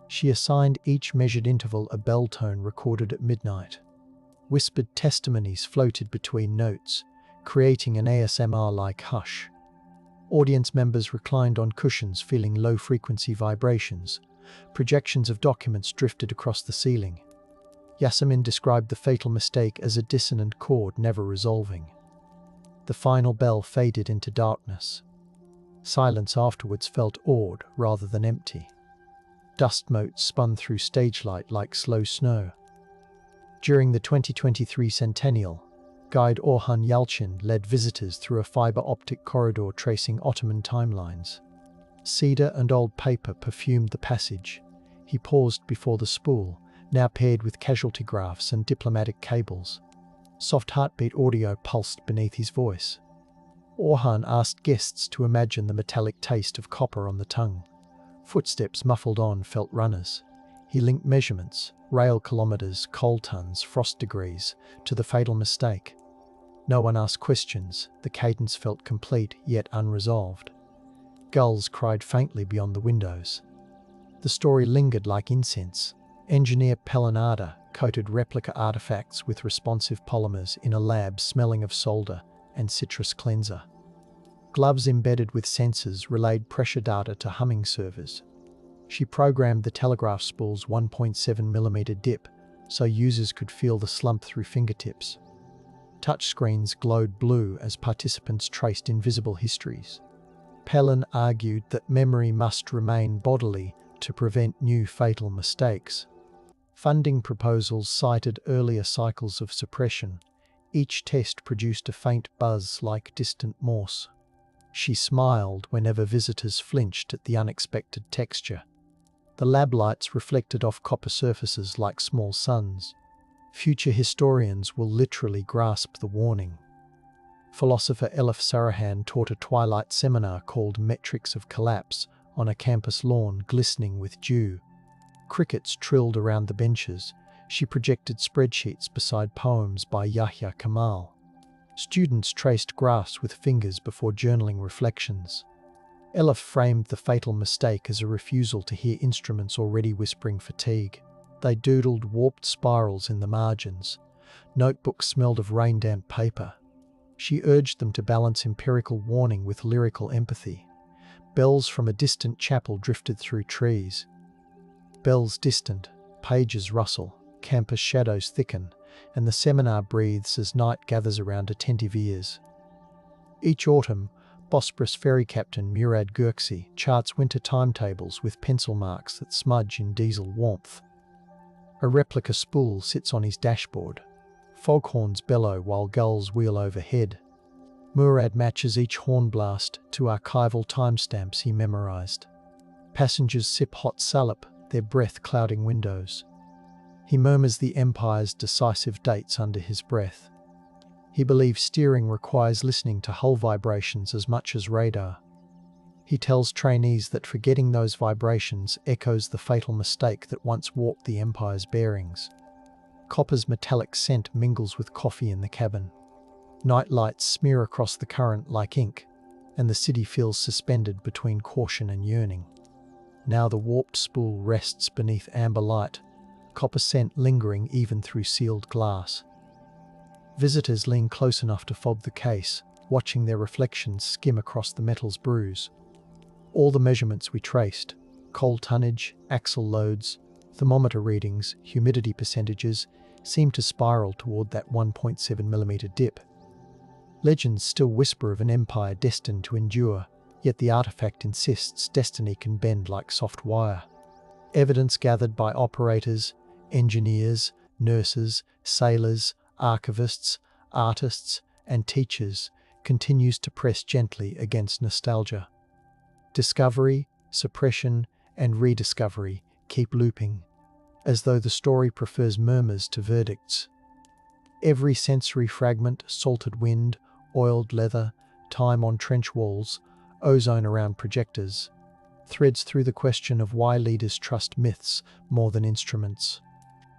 She assigned each measured interval a bell tone recorded at midnight. Whispered testimonies floated between notes, creating an ASMR-like hush. Audience members reclined on cushions feeling low-frequency vibrations. Projections of documents drifted across the ceiling. Yasemin described the fatal mistake as a dissonant chord never resolving. The final bell faded into darkness. Silence afterwards felt awed rather than empty. Dust motes spun through stage light like slow snow. During the 2023 centennial, guide Orhan Yalchin led visitors through a fiber optic corridor tracing Ottoman timelines. Cedar and old paper perfumed the passage. He paused before the spool, now paired with casualty graphs and diplomatic cables. Soft heartbeat audio pulsed beneath his voice. Orhan asked guests to imagine the metallic taste of copper on the tongue. Footsteps muffled on felt runners. He linked measurements, rail kilometers, coal tons, frost degrees, to the fatal mistake. No one asked questions. The cadence felt complete yet unresolved. Gulls cried faintly beyond the windows. The story lingered like incense. Engineer Pelinada coated replica artifacts with responsive polymers in a lab smelling of solder and citrus cleanser. Gloves embedded with sensors relayed pressure data to humming servers. She programmed the telegraph spool's 1.7mm dip so users could feel the slump through fingertips. Touchscreens glowed blue as participants traced invisible histories. Pelin argued that memory must remain bodily to prevent new fatal mistakes. Funding proposals cited earlier cycles of suppression. Each test produced a faint buzz like distant Morse. She smiled whenever visitors flinched at the unexpected texture. The lab lights reflected off copper surfaces like small suns. Future historians will literally grasp the warning. Philosopher Elif Sarahan taught a twilight seminar called Metrics of Collapse on a campus lawn glistening with dew. Crickets trilled around the benches. She projected spreadsheets beside poems by Yahya Kemal. Students traced graphs with fingers before journaling reflections. Elif framed the fatal mistake as a refusal to hear instruments already whispering fatigue. They doodled warped spirals in the margins. Notebooks smelled of rain-damp paper. She urged them to balance empirical warning with lyrical empathy. Bells from a distant chapel drifted through trees. Bells distant, pages rustle, campus shadows thicken, and the seminar breathes as night gathers around attentive ears. Each autumn, Bosporus ferry captain Murad Gurksi charts winter timetables with pencil marks that smudge in diesel warmth. A replica spool sits on his dashboard. Foghorns bellow while gulls wheel overhead. Murad matches each horn blast to archival timestamps he memorized. Passengers sip hot salep, their breath clouding windows. He murmurs the Empire's decisive dates under his breath. He believes steering requires listening to hull vibrations as much as radar. He tells trainees that forgetting those vibrations echoes the fatal mistake that once warped the Empire's bearings. Copper's metallic scent mingles with coffee in the cabin. Night lights smear across the current like ink, and the city feels suspended between caution and yearning. Now the warped spool rests beneath amber light, copper scent lingering even through sealed glass. Visitors lean close enough to fob the case, watching their reflections skim across the metal's bruise. All the measurements we traced, coal tonnage, axle loads, thermometer readings, humidity percentages, seem to spiral toward that 1.7mm dip. Legends still whisper of an empire destined to endure, yet the artifact insists destiny can bend like soft wire. Evidence gathered by operators, engineers, nurses, sailors, archivists, artists, and teachers continues to press gently against nostalgia. Discovery, suppression, and rediscovery keep looping, as though the story prefers murmurs to verdicts. Every sensory fragment, salted wind, oiled leather, time on trench walls, ozone around projectors, threads through the question of why leaders trust myths more than instruments.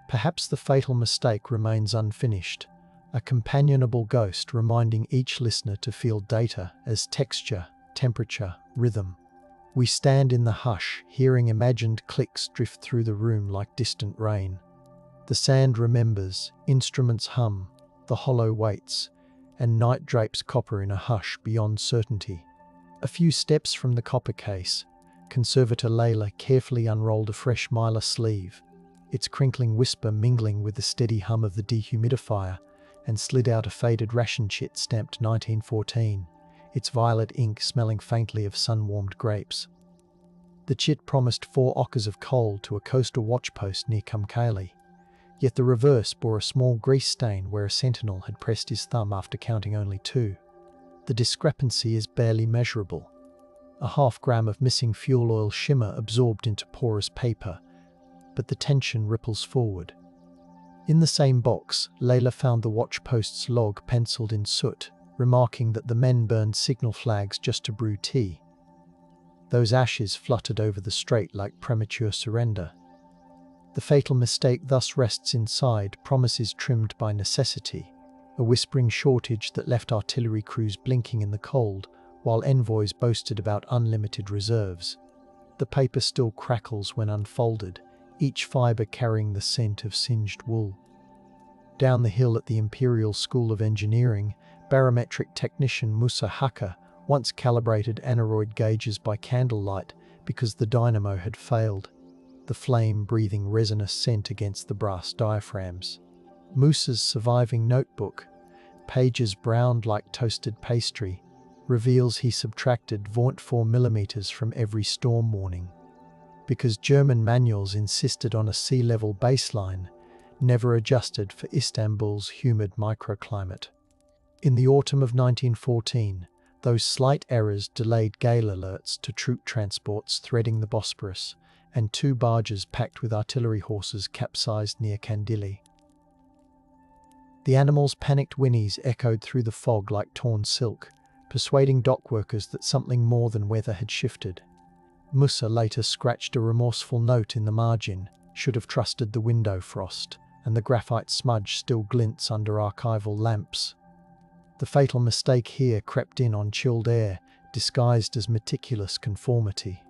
Perhaps the fatal mistake remains unfinished, a companionable ghost reminding each listener to feel data as texture, temperature, rhythm. We stand in the hush, hearing imagined clicks drift through the room like distant rain. The sand remembers, instruments hum, the hollow waits, and night drapes copper in a hush beyond certainty. A few steps from the copper case, Conservator Layla carefully unrolled a fresh mylar sleeve, its crinkling whisper mingling with the steady hum of the dehumidifier, and slid out a faded ration chit stamped 1914, its violet ink smelling faintly of sun-warmed grapes. The chit promised 4 ockers of coal to a coastal watchpost near Kumkale, yet the reverse bore a small grease stain where a sentinel had pressed his thumb after counting only 2. The discrepancy is barely measurable. A half-gram of missing fuel oil shimmer absorbed into porous paper, but the tension ripples forward. In the same box, Layla found the watchpost's log penciled in soot, remarking that the men burned signal flags just to brew tea. Those ashes fluttered over the strait like premature surrender. The fatal mistake thus rests inside promises trimmed by necessity, a whispering shortage that left artillery crews blinking in the cold, while envoys boasted about unlimited reserves. The paper still crackles when unfolded, each fibre carrying the scent of singed wool. Down the hill at the Imperial School of Engineering, barometric technician Musa Haka once calibrated aneroid gauges by candlelight because the dynamo had failed, the flame breathing resinous scent against the brass diaphragms. Musa's surviving notebook, pages browned like toasted pastry, reveals he subtracted 0.4 millimeters from every storm warning. Because German manuals insisted on a sea level baseline, never adjusted for Istanbul's humid microclimate. In the autumn of 1914, those slight errors delayed gale alerts to troop transports threading the Bosporus, and 2 barges packed with artillery horses capsized near Kandili. The animals' panicked whinnies echoed through the fog like torn silk, persuading dock workers that something more than weather had shifted. Musa later scratched a remorseful note in the margin, should have trusted the window frost, and the graphite smudge still glints under archival lamps. The fatal mistake here crept in on chilled air, disguised as meticulous conformity.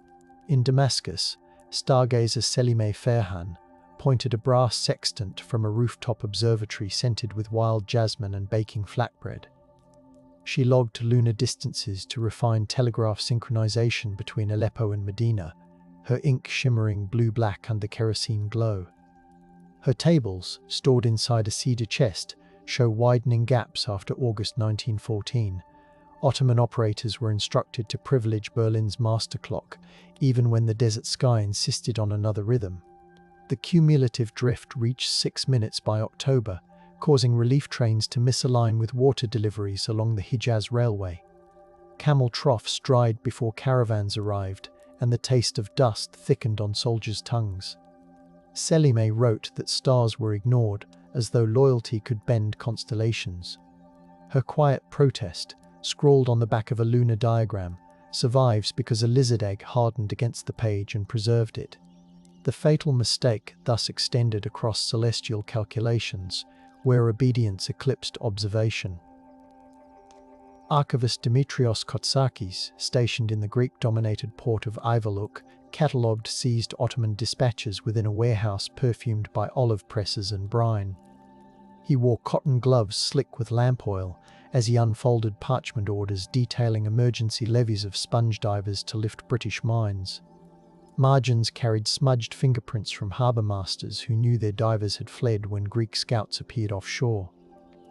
In Damascus, stargazer Selime Ferhan pointed a brass sextant from a rooftop observatory scented with wild jasmine and baking flatbread. She logged lunar distances to refine telegraph synchronization between Aleppo and Medina, her ink shimmering blue-black under kerosene glow. Her tables, stored inside a cedar chest, show widening gaps after August 1914. Ottoman operators were instructed to privilege Berlin's master clock, even when the desert sky insisted on another rhythm. The cumulative drift reached 6 minutes by October, causing relief trains to misalign with water deliveries along the Hijaz Railway. Camel troughs dried before caravans arrived, and the taste of dust thickened on soldiers' tongues. Selime wrote that stars were ignored, as though loyalty could bend constellations. Her quiet protest, scrawled on the back of a lunar diagram, survives because a lizard egg hardened against the page and preserved it. The fatal mistake thus extended across celestial calculations, where obedience eclipsed observation. Archivist Dimitrios Kotsakis, stationed in the Greek-dominated port of Ayvalık, catalogued seized Ottoman dispatches within a warehouse perfumed by olive presses and brine. He wore cotton gloves slick with lamp oil as he unfolded parchment orders detailing emergency levies of sponge divers to lift British mines. Margins carried smudged fingerprints from harbour masters who knew their divers had fled when Greek scouts appeared offshore.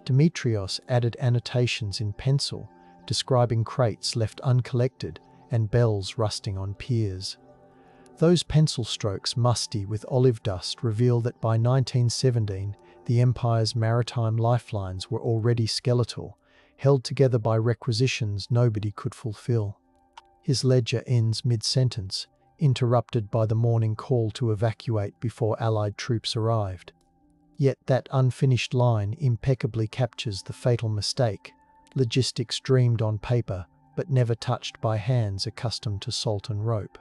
Dimitrios added annotations in pencil, describing crates left uncollected and bells rusting on piers. Those pencil strokes, musty with olive dust, reveal that by 1917, the Empire's maritime lifelines were already skeletal, held together by requisitions nobody could fulfill. His ledger ends mid-sentence, interrupted by the morning call to evacuate before Allied troops arrived. Yet that unfinished line impeccably captures the fatal mistake, logistics dreamed on paper but never touched by hands accustomed to salt and rope.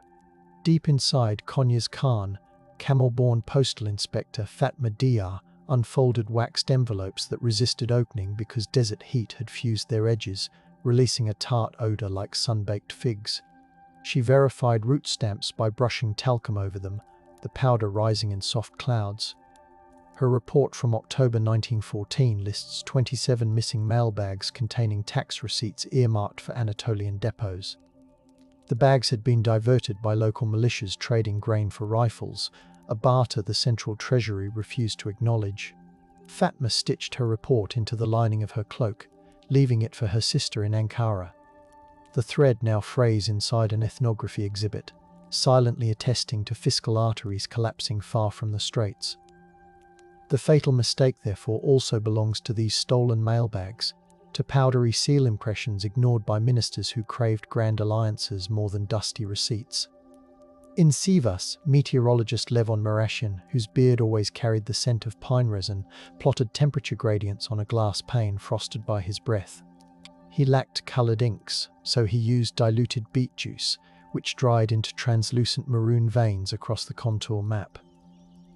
Deep inside Konya's Khan, camel-born postal inspector Fatma Diyar unfolded waxed envelopes that resisted opening because desert heat had fused their edges, releasing a tart odor like sun-baked figs. She verified route stamps by brushing talcum over them, the powder rising in soft clouds. Her report from October 1914 lists 27 missing mailbags containing tax receipts earmarked for Anatolian depots. The bags had been diverted by local militias trading grain for rifles, a barter the Central Treasury refused to acknowledge. Fatma stitched her report into the lining of her cloak, leaving it for her sister in Ankara. The thread now frays inside an ethnography exhibit, silently attesting to fiscal arteries collapsing far from the straits. The fatal mistake, therefore, also belongs to these stolen mailbags, to powdery seal impressions ignored by ministers who craved grand alliances more than dusty receipts. In Sivas, meteorologist Levon Marashian, whose beard always carried the scent of pine resin, plotted temperature gradients on a glass pane frosted by his breath. He lacked coloured inks, so he used diluted beet juice, which dried into translucent maroon veins across the contour map.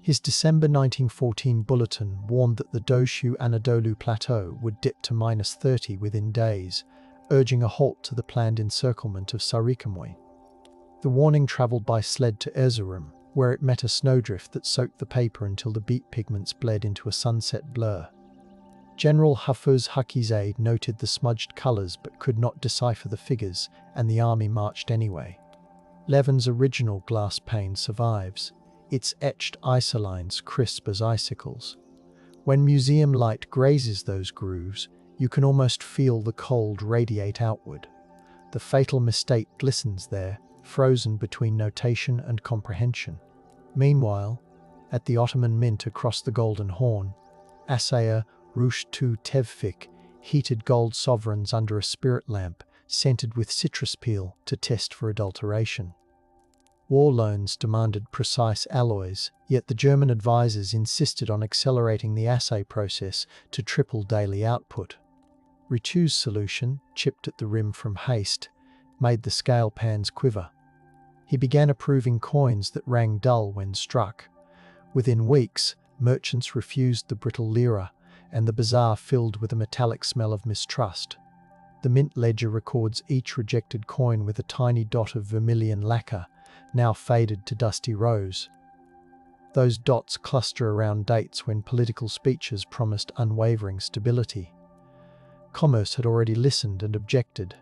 His December 1914 bulletin warned that the Doshu Anadolu Plateau would dip to -30 within days, urging a halt to the planned encirclement of Sarikamoy. The warning travelled by sled to Erzurum, where it met a snowdrift that soaked the paper until the beet pigments bled into a sunset blur. General Hafez Hakizade noted the smudged colours but could not decipher the figures, and the army marched anyway. Levin's original glass pane survives, its etched isolines crisp as icicles. When museum light grazes those grooves, you can almost feel the cold radiate outward. The fatal mistake glistens there, frozen between notation and comprehension. Meanwhile, at the Ottoman Mint across the Golden Horn, Assayer Rush tu Tevfik heated gold sovereigns under a spirit lamp scented with citrus peel to test for adulteration. War loans demanded precise alloys, yet the German advisors insisted on accelerating the assay process to triple daily output. Richu's solution, chipped at the rim from haste, made the scale pans quiver. He began approving coins that rang dull when struck. Within weeks, merchants refused the brittle lira, and the bazaar filled with a metallic smell of mistrust. The mint ledger records each rejected coin with a tiny dot of vermilion lacquer, now faded to dusty rose. Those dots cluster around dates when political speeches promised unwavering stability. Commerce had already listened and objected.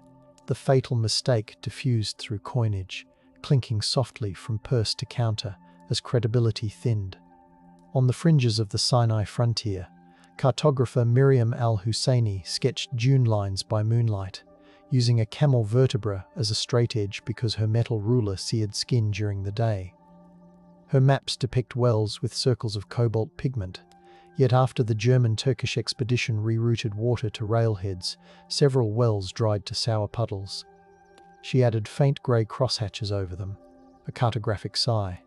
The fatal mistake diffused through coinage, clinking softly from purse to counter as credibility thinned. On the fringes of the Sinai frontier, cartographer Miriam al-Husseini sketched dune lines by moonlight, using a camel vertebra as a straight edge because her metal ruler seared skin during the day. Her maps depict wells with circles of cobalt pigment, yet after the German-Turkish expedition rerouted water to railheads, several wells dried to sour puddles. She added faint grey crosshatches over them, a cartographic sigh.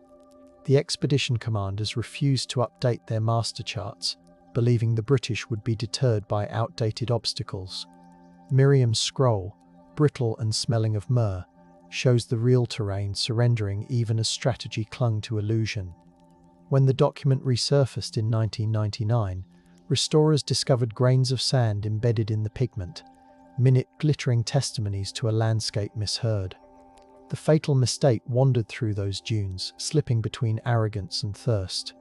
The expedition commanders refused to update their master charts, believing the British would be deterred by outdated obstacles. Miriam's scroll, brittle and smelling of myrrh, shows the real terrain surrendering even as strategy clung to illusion. When the document resurfaced in 1999, restorers discovered grains of sand embedded in the pigment, minute glittering testimonies to a landscape misheard. The fatal mistake wandered through those dunes, slipping between arrogance and thirst.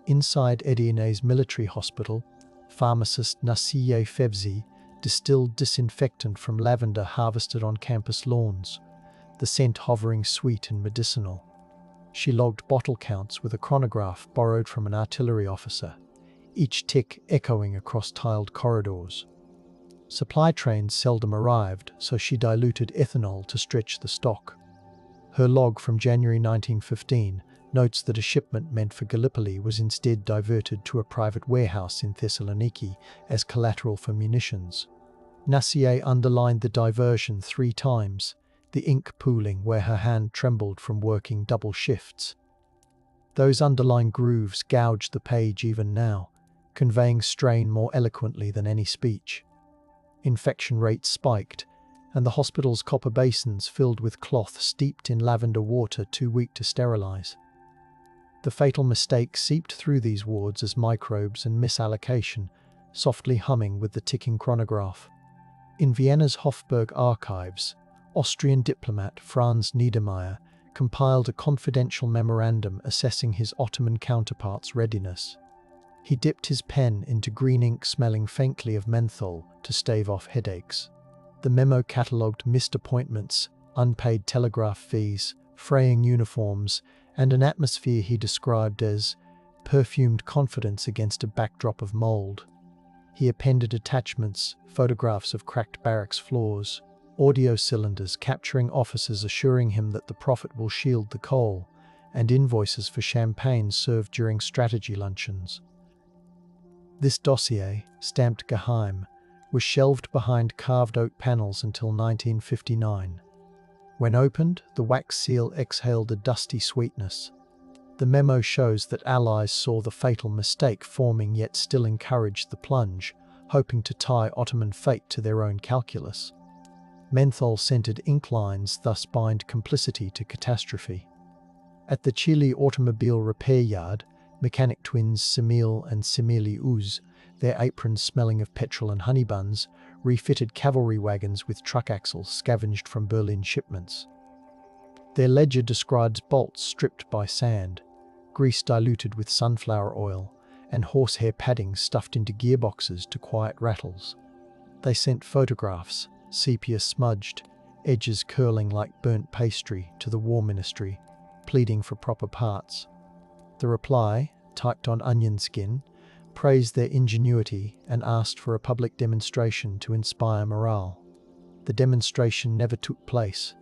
Inside Edirne's military hospital, pharmacist Nasiye Fevzi distilled disinfectant from lavender harvested on campus lawns, the scent hovering sweet and medicinal. She logged bottle counts with a chronograph borrowed from an artillery officer, each tick echoing across tiled corridors. Supply trains seldom arrived, so she diluted ethanol to stretch the stock. Her log from January 1915 notes that a shipment meant for Gallipoli was instead diverted to a private warehouse in Thessaloniki as collateral for munitions. Nasiye underlined the diversion 3 times, the ink pooling where her hand trembled from working double shifts. Those underlined grooves gouged the page even now, conveying strain more eloquently than any speech. Infection rates spiked, and the hospital's copper basins filled with cloth steeped in lavender water too weak to sterilize. The fatal mistake seeped through these wards as microbes and misallocation, softly humming with the ticking chronograph. In Vienna's Hofburg archives, Austrian diplomat Franz Niedermeyer compiled a confidential memorandum assessing his Ottoman counterpart's readiness. He dipped his pen into green ink smelling faintly of menthol to stave off headaches. The memo catalogued missed appointments, unpaid telegraph fees, fraying uniforms, and an atmosphere he described as perfumed confidence against a backdrop of mold. He appended attachments, photographs of cracked barracks floors, audio cylinders capturing officers assuring him that the Prophet will shield the coal, and invoices for champagne served during strategy luncheons. This dossier, stamped Geheim, was shelved behind carved oak panels until 1959. When opened, the wax seal exhaled a dusty sweetness. The memo shows that allies saw the fatal mistake forming yet still encouraged the plunge, hoping to tie Ottoman fate to their own calculus. Menthol-scented ink lines thus bind complicity to catastrophe. At the Chile automobile repair yard, mechanic twins Semil and Semili Uz, their aprons smelling of petrol and honey buns, refitted cavalry wagons with truck axles scavenged from Berlin shipments. Their ledger describes bolts stripped by sand, grease diluted with sunflower oil, and horsehair padding stuffed into gearboxes to quiet rattles. They sent photographs, sepia-smudged, edges curling like burnt pastry, to the War Ministry, pleading for proper parts. The reply, typed on onion skin, praised their ingenuity and asked for a public demonstration to inspire morale. The demonstration never took place.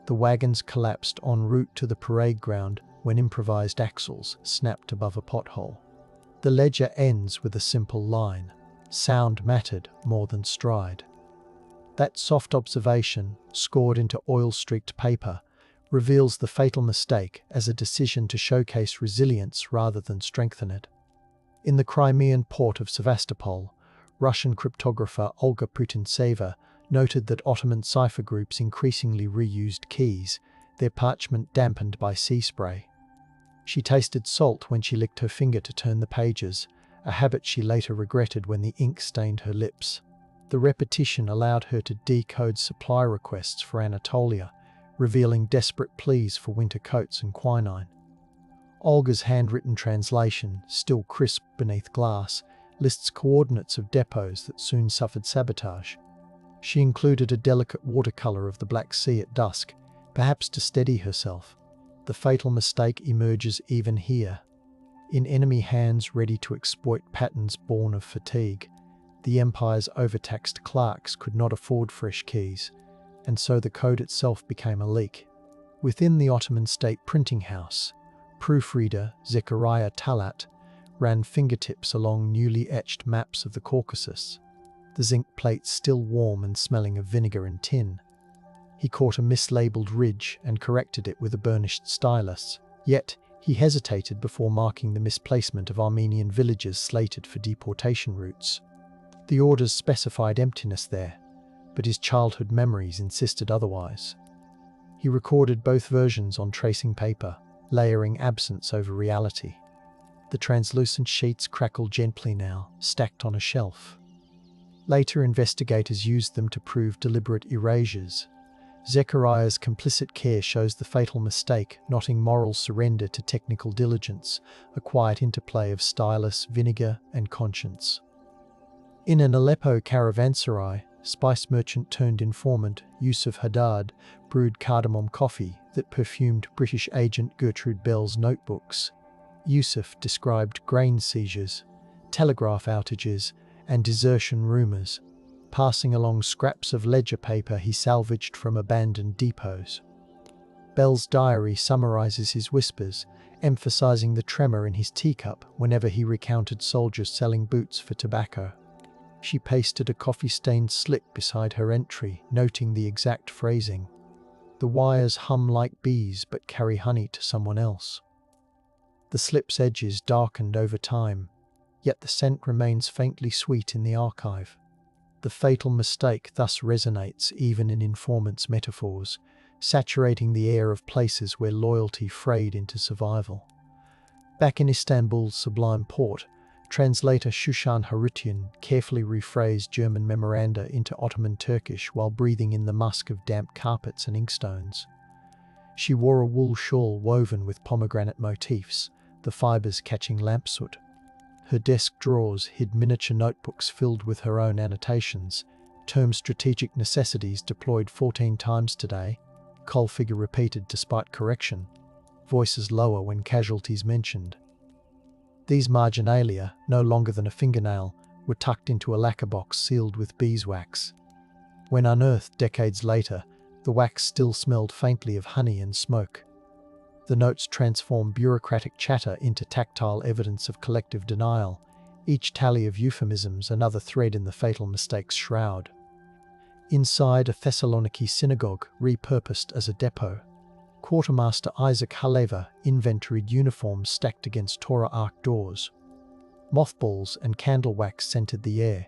The wagons collapsed en route to the parade ground when improvised axles snapped above a pothole. The ledger ends with a simple line: "Sound mattered more than stride." That soft observation, scored into oil-streaked paper, reveals the fatal mistake as a decision to showcase resilience rather than strengthen it. In the Crimean port of Sevastopol, Russian cryptographer Olga Putintseva noted that Ottoman cipher groups increasingly reused keys, their parchment dampened by sea spray. She tasted salt when she licked her finger to turn the pages, a habit she later regretted when the ink stained her lips. The repetition allowed her to decode supply requests for Anatolia, revealing desperate pleas for winter coats and quinine. Olga's handwritten translation, still crisp beneath glass, lists coordinates of depots that soon suffered sabotage. She included a delicate watercolour of the Black Sea at dusk, perhaps to steady herself. The fatal mistake emerges even here. In enemy hands ready to exploit patterns born of fatigue, the Empire's overtaxed clerks could not afford fresh keys, and so the code itself became a leak. Within the Ottoman state printing house, proofreader Zechariah Talat ran fingertips along newly etched maps of the Caucasus, the zinc plates still warm and smelling of vinegar and tin. He caught a mislabeled ridge and corrected it with a burnished stylus, yet he hesitated before marking the misplacement of Armenian villages slated for deportation routes. The orders specified emptiness there, but his childhood memories insisted otherwise. He recorded both versions on tracing paper, layering absence over reality. The translucent sheets crackled gently now, stacked on a shelf. Later investigators used them to prove deliberate erasures. Zechariah's complicit care shows the fatal mistake, knotting moral surrender to technical diligence, a quiet interplay of stylus, vinegar, and conscience. In an Aleppo caravanserai, spice merchant turned informant Yusuf Haddad brewed cardamom coffee that perfumed British agent Gertrude Bell's notebooks. Yusuf described grain seizures, telegraph outages, and desertion rumours, passing along scraps of ledger paper he salvaged from abandoned depots. Bell's diary summarises his whispers, emphasising the tremor in his teacup whenever he recounted soldiers selling boots for tobacco. She pasted a coffee-stained slip beside her entry, noting the exact phrasing. "The wires hum like bees but carry honey to someone else." The slip's edges darkened over time, yet the scent remains faintly sweet in the archive. The fatal mistake thus resonates even in informant's metaphors, saturating the air of places where loyalty frayed into survival. Back in Istanbul's sublime port, translator Shushan Harutian carefully rephrased German memoranda into Ottoman Turkish while breathing in the musk of damp carpets and inkstones. She wore a wool shawl woven with pomegranate motifs, the fibres catching lamp soot. Her desk drawers hid miniature notebooks filled with her own annotations, termed strategic necessities deployed 14 times today, Col figure repeated despite correction, voices lower when casualties mentioned. These marginalia, no longer than a fingernail, were tucked into a lacquer box sealed with beeswax. When unearthed decades later, the wax still smelled faintly of honey and smoke. The notes transformed bureaucratic chatter into tactile evidence of collective denial, each tally of euphemisms another thread in the fatal mistake's shroud. Inside a Thessaloniki synagogue repurposed as a depot, Quartermaster Isaac Haleva inventoried uniforms stacked against Torah Ark doors. Mothballs and candle wax scented the air.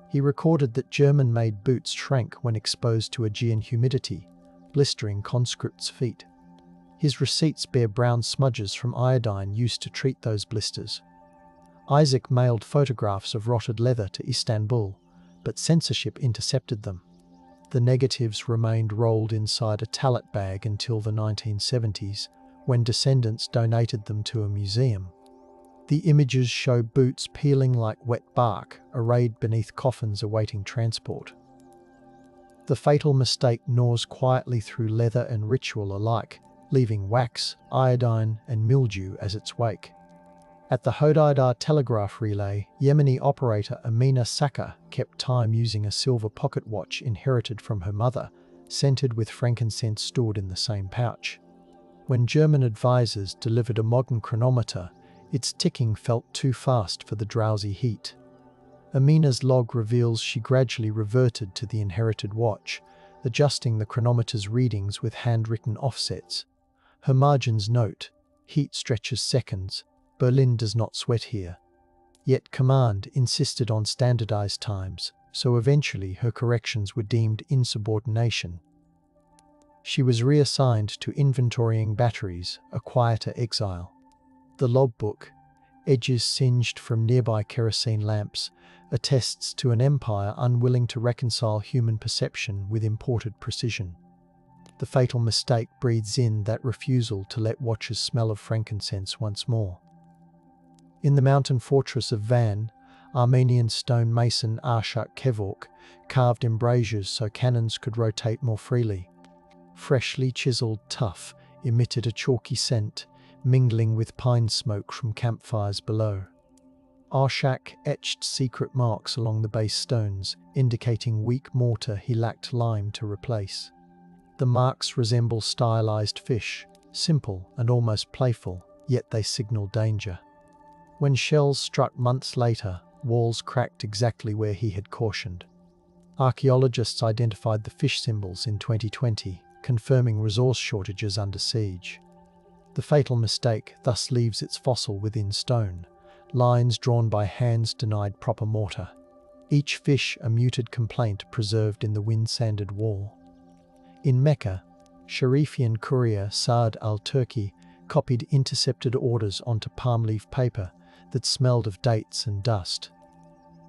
He recorded that German-made boots shrank when exposed to Aegean humidity, blistering conscripts' feet. His receipts bear brown smudges from iodine used to treat those blisters. Isaac mailed photographs of rotted leather to Istanbul, but censorship intercepted them. The negatives remained rolled inside a tallet bag until the 1970s, when descendants donated them to a museum. The images show boots peeling like wet bark, arrayed beneath coffins awaiting transport. The fatal mistake gnaws quietly through leather and ritual alike, leaving wax, iodine, and mildew as its wake. At the Hodeidah telegraph relay, Yemeni operator Amina Saka kept time using a silver pocket watch inherited from her mother, scented with frankincense stored in the same pouch. When German advisors delivered a modern chronometer, its ticking felt too fast for the drowsy heat. Amina's log reveals she gradually reverted to the inherited watch, adjusting the chronometer's readings with handwritten offsets. Her margins note, "Heat stretches seconds. Berlin does not sweat here." Yet command insisted on standardized times, so eventually her corrections were deemed insubordination. She was reassigned to inventorying batteries, a quieter exile. The logbook, edges singed from nearby kerosene lamps, attests to an empire unwilling to reconcile human perception with imported precision. The fatal mistake breathes in that refusal to let watchers smell of frankincense once more. In the mountain fortress of Van, Armenian stonemason Arshak Kevork carved embrasures so cannons could rotate more freely. Freshly chiseled tuff emitted a chalky scent, mingling with pine smoke from campfires below. Arshak etched secret marks along the base stones, indicating weak mortar he lacked lime to replace. The marks resemble stylized fish, simple and almost playful, yet they signal danger. When shells struck months later, walls cracked exactly where he had cautioned. Archaeologists identified the fish symbols in 2020, confirming resource shortages under siege. The fatal mistake thus leaves its fossil within stone, lines drawn by hands denied proper mortar. Each fish a muted complaint preserved in the wind-sanded wall. In Mecca, Sharifian courier Saad al-Turki copied intercepted orders onto palm leaf paper that smelled of dates and dust.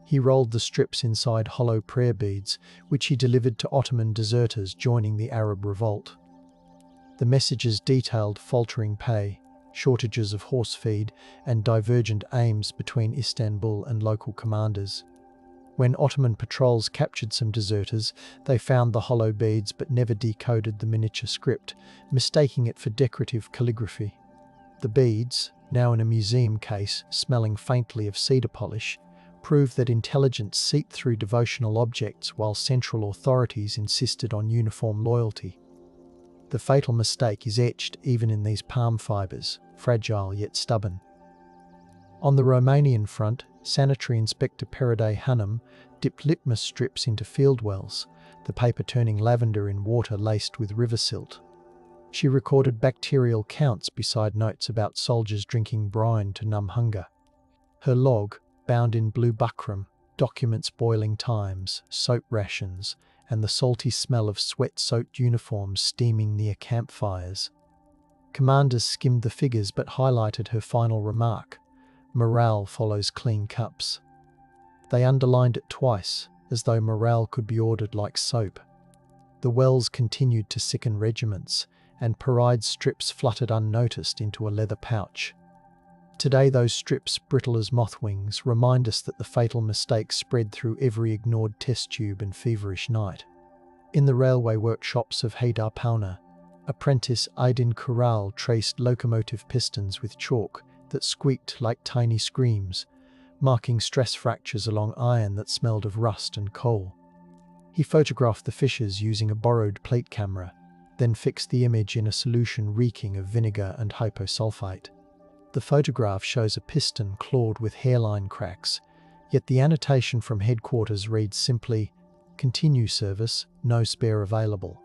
He rolled the strips inside hollow prayer beads, which he delivered to Ottoman deserters joining the Arab revolt. The messages detailed faltering pay, shortages of horse feed, and divergent aims between Istanbul and local commanders. When Ottoman patrols captured some deserters, they found the hollow beads but never decoded the miniature script, mistaking it for decorative calligraphy. The beads, now in a museum case smelling faintly of cedar polish, prove that intelligence seeped through devotional objects while central authorities insisted on uniform loyalty. The fatal mistake is etched even in these palm fibers, fragile yet stubborn. On the Romanian front, sanitary inspector Peride Hanum dipped litmus strips into field wells, the paper turning lavender in water laced with river silt. She recorded bacterial counts beside notes about soldiers drinking brine to numb hunger. Her log, bound in blue buckram, documents boiling times, soap rations, and the salty smell of sweat-soaked uniforms steaming near campfires. Commanders skimmed the figures but highlighted her final remark: "Morale follows clean cups." They underlined it twice, as though morale could be ordered like soap. The wells continued to sicken regiments, and parade strips fluttered unnoticed into a leather pouch. Today those strips, brittle as moth wings, remind us that the fatal mistake spread through every ignored test tube and feverish night. In the railway workshops of Haydarpalna, apprentice Aydin Kural traced locomotive pistons with chalk that squeaked like tiny screams, marking stress fractures along iron that smelled of rust and coal. He photographed the fissures using a borrowed plate camera, then fixed the image in a solution reeking of vinegar and hyposulfite. The photograph shows a piston clawed with hairline cracks, yet the annotation from headquarters reads simply, "Continue service, no spare available."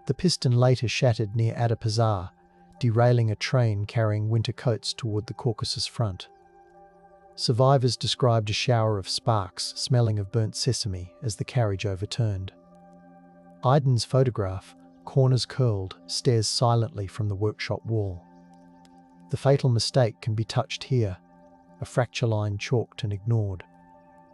The piston later shattered near Adapazar, derailing a train carrying winter coats toward the Caucasus front. Survivors described a shower of sparks smelling of burnt sesame as the carriage overturned. Aydin's photograph, corners curled, stares silently from the workshop wall. The fatal mistake can be touched here, a fracture line chalked and ignored.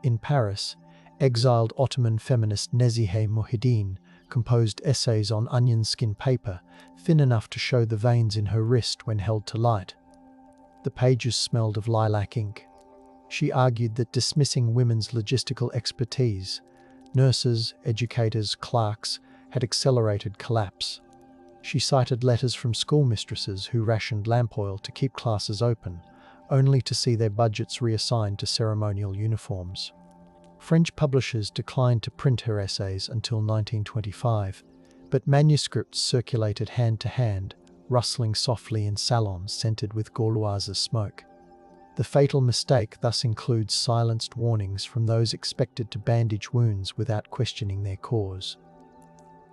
In Paris, Exiled Ottoman feminist Nezihe Muhyiddin composed essays on onion skin paper, thin enough to show the veins in her wrist when held to light. The pages smelled of lilac ink. She argued that dismissing women's logistical expertise, nurses, educators, clerks, had accelerated collapse. She cited letters from schoolmistresses who rationed lamp oil to keep classes open, only to see their budgets reassigned to ceremonial uniforms. French publishers declined to print her essays until 1925, but manuscripts circulated hand to hand, rustling softly in salons scented with Gauloise smoke. The fatal mistake thus includes silenced warnings from those expected to bandage wounds without questioning their cause.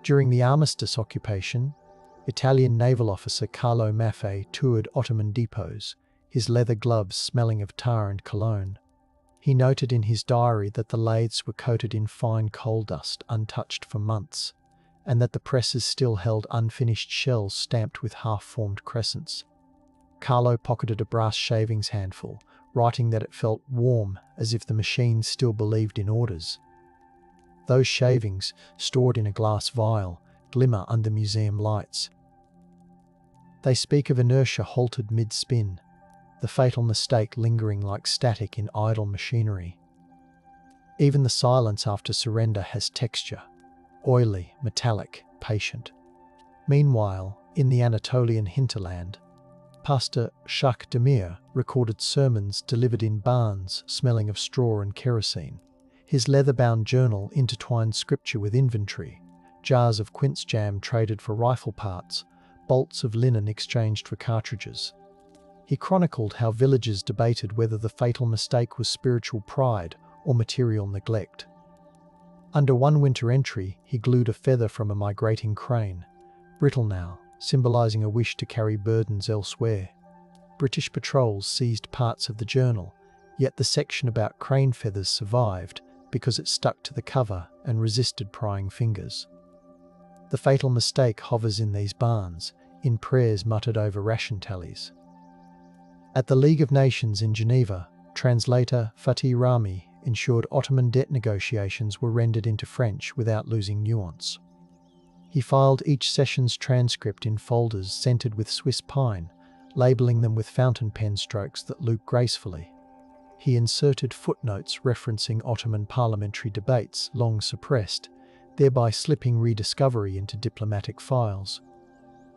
During the armistice occupation, Italian naval officer Carlo Maffei toured Ottoman depots, his leather gloves smelling of tar and cologne. He noted in his diary that the lathes were coated in fine coal dust untouched for months, and that the presses still held unfinished shells stamped with half-formed crescents. Carlo pocketed a brass shavings handful, writing that it felt warm, as if the machine still believed in orders. Those shavings, stored in a glass vial, glimmer under museum lights. They speak of inertia halted mid-spin, the fatal mistake lingering like static in idle machinery. Even the silence after surrender has texture, oily, metallic, patient. Meanwhile, in the Anatolian hinterland, Pastor Jacques Demir recorded sermons delivered in barns smelling of straw and kerosene. His leather-bound journal intertwined scripture with inventory, jars of quince jam traded for rifle parts, bolts of linen exchanged for cartridges. He chronicled how villagers debated whether the fatal mistake was spiritual pride or material neglect. Under one winter entry, he glued a feather from a migrating crane, brittle now, symbolizing a wish to carry burdens elsewhere. British patrols seized parts of the journal, yet the section about crane feathers survived because it stuck to the cover and resisted prying fingers. The fatal mistake hovers in these barns, in prayers muttered over ration tallies. At the League of Nations in Geneva, translator Fatih Rami ensured Ottoman debt negotiations were rendered into French without losing nuance. He filed each session's transcript in folders scented with Swiss pine, labelling them with fountain pen strokes that loop gracefully. He inserted footnotes referencing Ottoman parliamentary debates long suppressed, thereby slipping rediscovery into diplomatic files.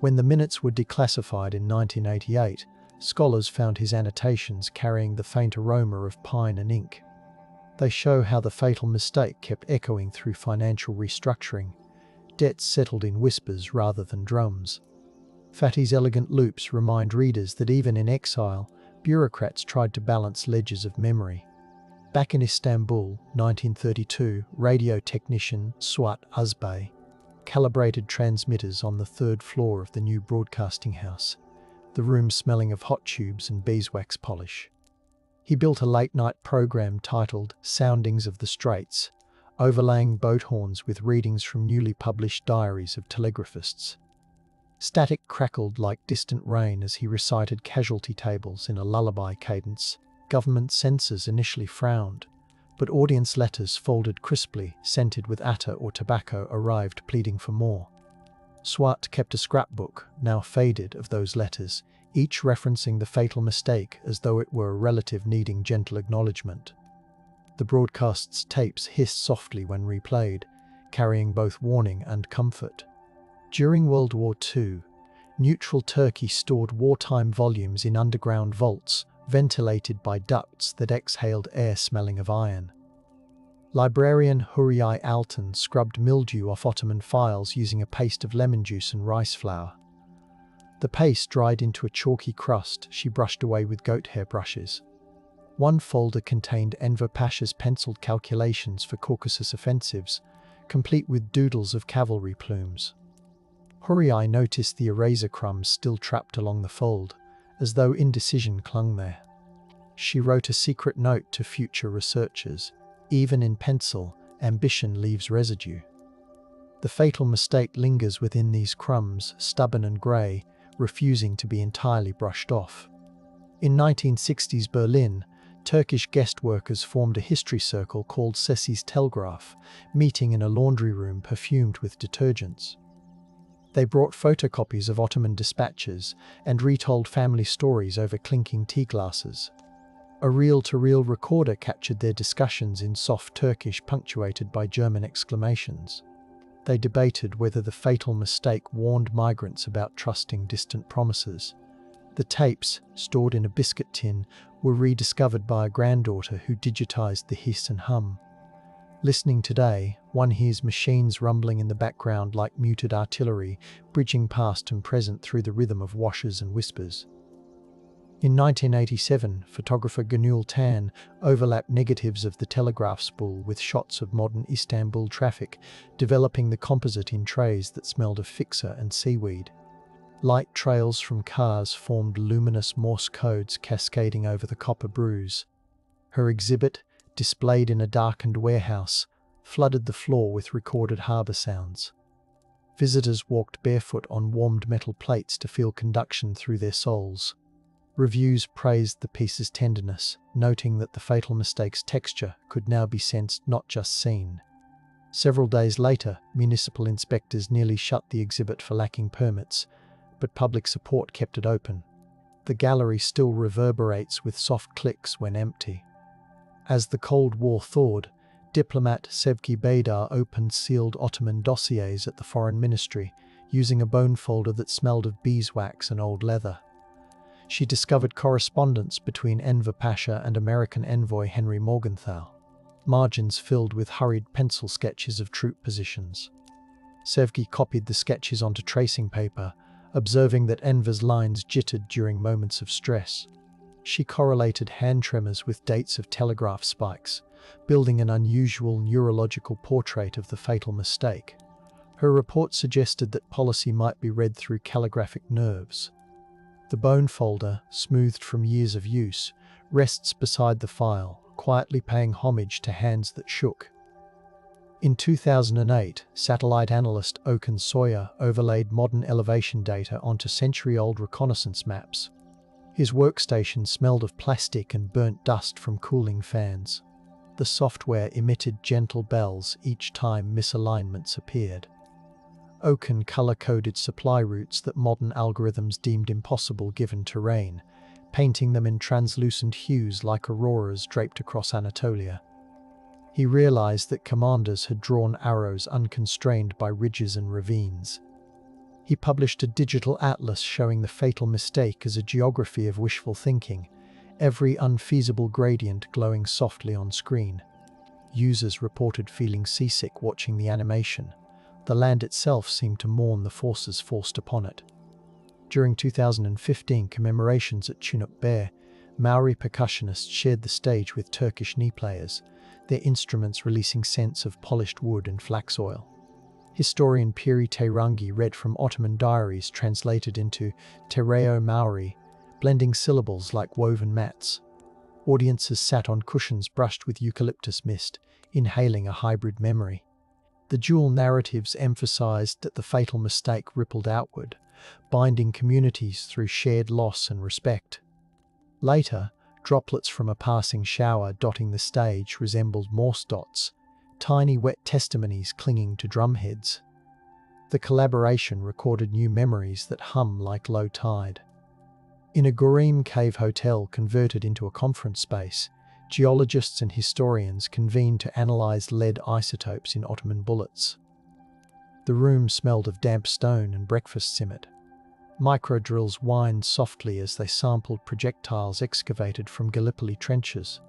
When the minutes were declassified in 1988, scholars found his annotations carrying the faint aroma of pine and ink. They show how the fatal mistake kept echoing through financial restructuring, debts settled in whispers rather than drums. Fatih's elegant loops remind readers that even in exile, bureaucrats tried to balance ledgers of memory. Back in Istanbul, 1932, radio technician Suat Uzbey calibrated transmitters on the third floor of the new broadcasting house, the room smelling of hot tubes and beeswax polish. He built a late-night program titled Soundings of the Straits, overlaying boat horns with readings from newly published diaries of telegraphists. Static crackled like distant rain as he recited casualty tables in a lullaby cadence. Government censors initially frowned, but audience letters folded crisply, scented with attar or tobacco, arrived pleading for more. Swat kept a scrapbook, now faded, of those letters, each referencing the fatal mistake as though it were a relative needing gentle acknowledgement. The broadcast's tapes hissed softly when replayed, carrying both warning and comfort. During World War II, neutral Turkey stored wartime volumes in underground vaults, ventilated by ducts that exhaled air smelling of iron. Librarian WWII Alton scrubbed mildew off Ottoman files using a paste of lemon juice and rice flour. The paste dried into a chalky crust she brushed away with goat hair brushes. One folder contained Enver Pasha's penciled calculations for Caucasus offensives, complete with doodles of cavalry plumes. WWII noticed the eraser crumbs still trapped along the fold, as though indecision clung there. She wrote a secret note to future researchers: even in pencil, ambition leaves residue. The fatal mistake lingers within these crumbs, stubborn and grey, refusing to be entirely brushed off. In 1960s Berlin, Turkish guest workers formed a history circle called Sessiz Telgraph, meeting in a laundry room perfumed with detergents. They brought photocopies of Ottoman dispatches and retold family stories over clinking tea glasses. A reel-to-reel recorder captured their discussions in soft Turkish punctuated by German exclamations. They debated whether the fatal mistake warned migrants about trusting distant promises. The tapes, stored in a biscuit tin, were rediscovered by a granddaughter who digitized the hiss and hum. Listening today, one hears machines rumbling in the background like muted artillery, bridging past and present through the rhythm of washers and whispers. In 1987, photographer Gönül Tan overlapped negatives of the telegraph spool with shots of modern Istanbul traffic, developing the composite in trays that smelled of fixer and seaweed. Light trails from cars formed luminous Morse codes cascading over the copper bruise. Her exhibit, displayed in a darkened warehouse, flooded the floor with recorded harbour sounds. Visitors walked barefoot on warmed metal plates to feel conduction through their soles. Reviews praised the piece's tenderness, noting that the fatal mistake's texture could now be sensed, not just seen. Several days later, municipal inspectors nearly shut the exhibit for lacking permits, but public support kept it open. The gallery still reverberates with soft clicks when empty. As the Cold War thawed, diplomat Sevgi Baydar opened sealed Ottoman dossiers at the Foreign Ministry, using a bone folder that smelled of beeswax and old leather. She discovered correspondence between Enver Pasha and American envoy Henry Morgenthau, margins filled with hurried pencil sketches of troop positions. Sevgi copied the sketches onto tracing paper, observing that Enver's lines jittered during moments of stress. She correlated hand tremors with dates of telegraph spikes, building an unusual neurological portrait of the fatal mistake. Her report suggested that policy might be read through calligraphic nerves. The bone folder, smoothed from years of use, rests beside the file, quietly paying homage to hands that shook. In 2008, satellite analyst Okan Sawyer overlaid modern elevation data onto century-old reconnaissance maps. His workstation smelled of plastic and burnt dust from cooling fans. The software emitted gentle bells each time misalignments appeared. Okan color-coded supply routes that modern algorithms deemed impossible given terrain, painting them in translucent hues like auroras draped across Anatolia. He realized that commanders had drawn arrows unconstrained by ridges and ravines. He published a digital atlas showing the fatal mistake as a geography of wishful thinking, every unfeasible gradient glowing softly on screen. Users reported feeling seasick watching the animation. The land itself seemed to mourn the forces forced upon it. During 2015 commemorations at Chunuk Bair, Maori percussionists shared the stage with Turkish knee players, their instruments releasing scents of polished wood and flax oil. Historian Piri Teirangi read from Ottoman diaries translated into Tereo Maori, blending syllables like woven mats. Audiences sat on cushions brushed with eucalyptus mist, inhaling a hybrid memory. The dual narratives emphasized that the fatal mistake rippled outward, binding communities through shared loss and respect. Later, droplets from a passing shower dotting the stage resembled Morse dots, tiny wet testimonies clinging to drumheads. The collaboration recorded new memories that hum like low tide. In a Gorim cave hotel converted into a conference space, geologists and historians convened to analyze lead isotopes in Ottoman bullets. The room smelled of damp stone and breakfast simmet. Microdrills whined softly as they sampled projectiles excavated from Gallipoli trenches.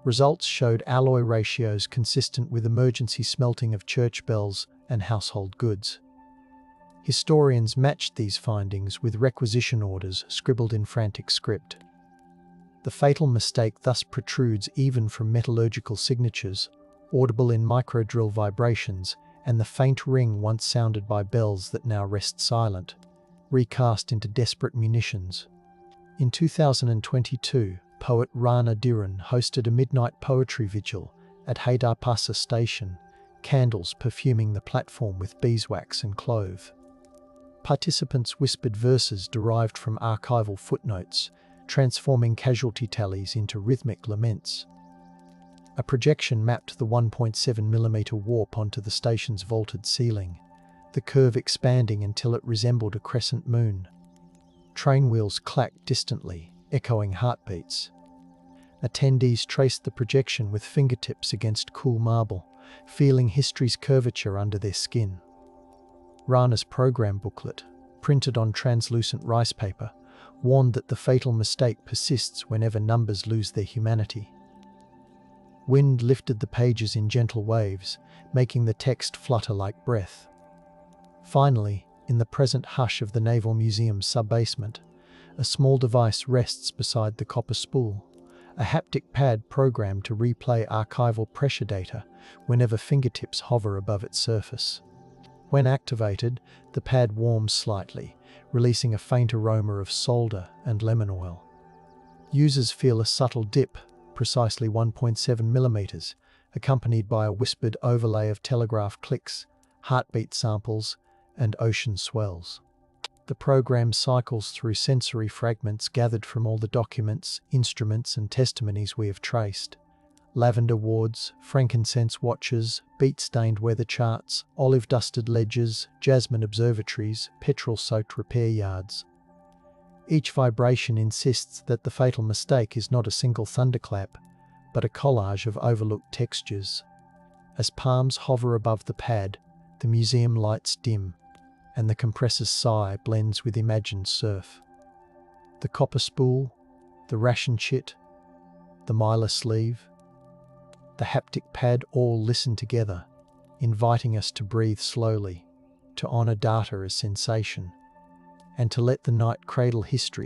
Results showed alloy ratios consistent with emergency smelting of church bells and household goods. Historians matched these findings with requisition orders scribbled in frantic script. The fatal mistake thus protrudes even from metallurgical signatures, audible in microdrill vibrations, and the faint ring once sounded by bells that now rest silent, recast into desperate munitions. In 2022, poet Rana Diran hosted a midnight poetry vigil at Haydarpasa station, candles perfuming the platform with beeswax and clove. Participants whispered verses derived from archival footnotes, transforming casualty tallies into rhythmic laments. A projection mapped the 1.7mm warp onto the station's vaulted ceiling, the curve expanding until it resembled a crescent moon. Train wheels clacked distantly, echoing heartbeats. Attendees traced the projection with fingertips against cool marble, feeling history's curvature under their skin. Rana's program booklet, printed on translucent rice paper, warned that the fatal mistake persists whenever numbers lose their humanity. Wind lifted the pages in gentle waves, making the text flutter like breath. Finally, in the present hush of the Naval Museum's sub-basement, a small device rests beside the copper spool, a haptic pad programmed to replay archival pressure data whenever fingertips hover above its surface. When activated, the pad warms slightly, releasing a faint aroma of solder and lemon oil. Users feel a subtle dip, precisely 1.7mm, accompanied by a whispered overlay of telegraph clicks, heartbeat samples, and ocean swells. The program cycles through sensory fragments gathered from all the documents, instruments, and testimonies we have traced. Lavender wards, frankincense watches, beet-stained weather charts, olive-dusted ledgers, jasmine observatories, petrol-soaked repair yards. Each vibration insists that the fatal mistake is not a single thunderclap, but a collage of overlooked textures. As palms hover above the pad, the museum lights dim, and the compressor's sigh blends with imagined surf. The copper spool, the ration chit, the mylar sleeve, the haptic pad all listen together, inviting us to breathe slowly, to honour data as sensation, and to let the night cradle history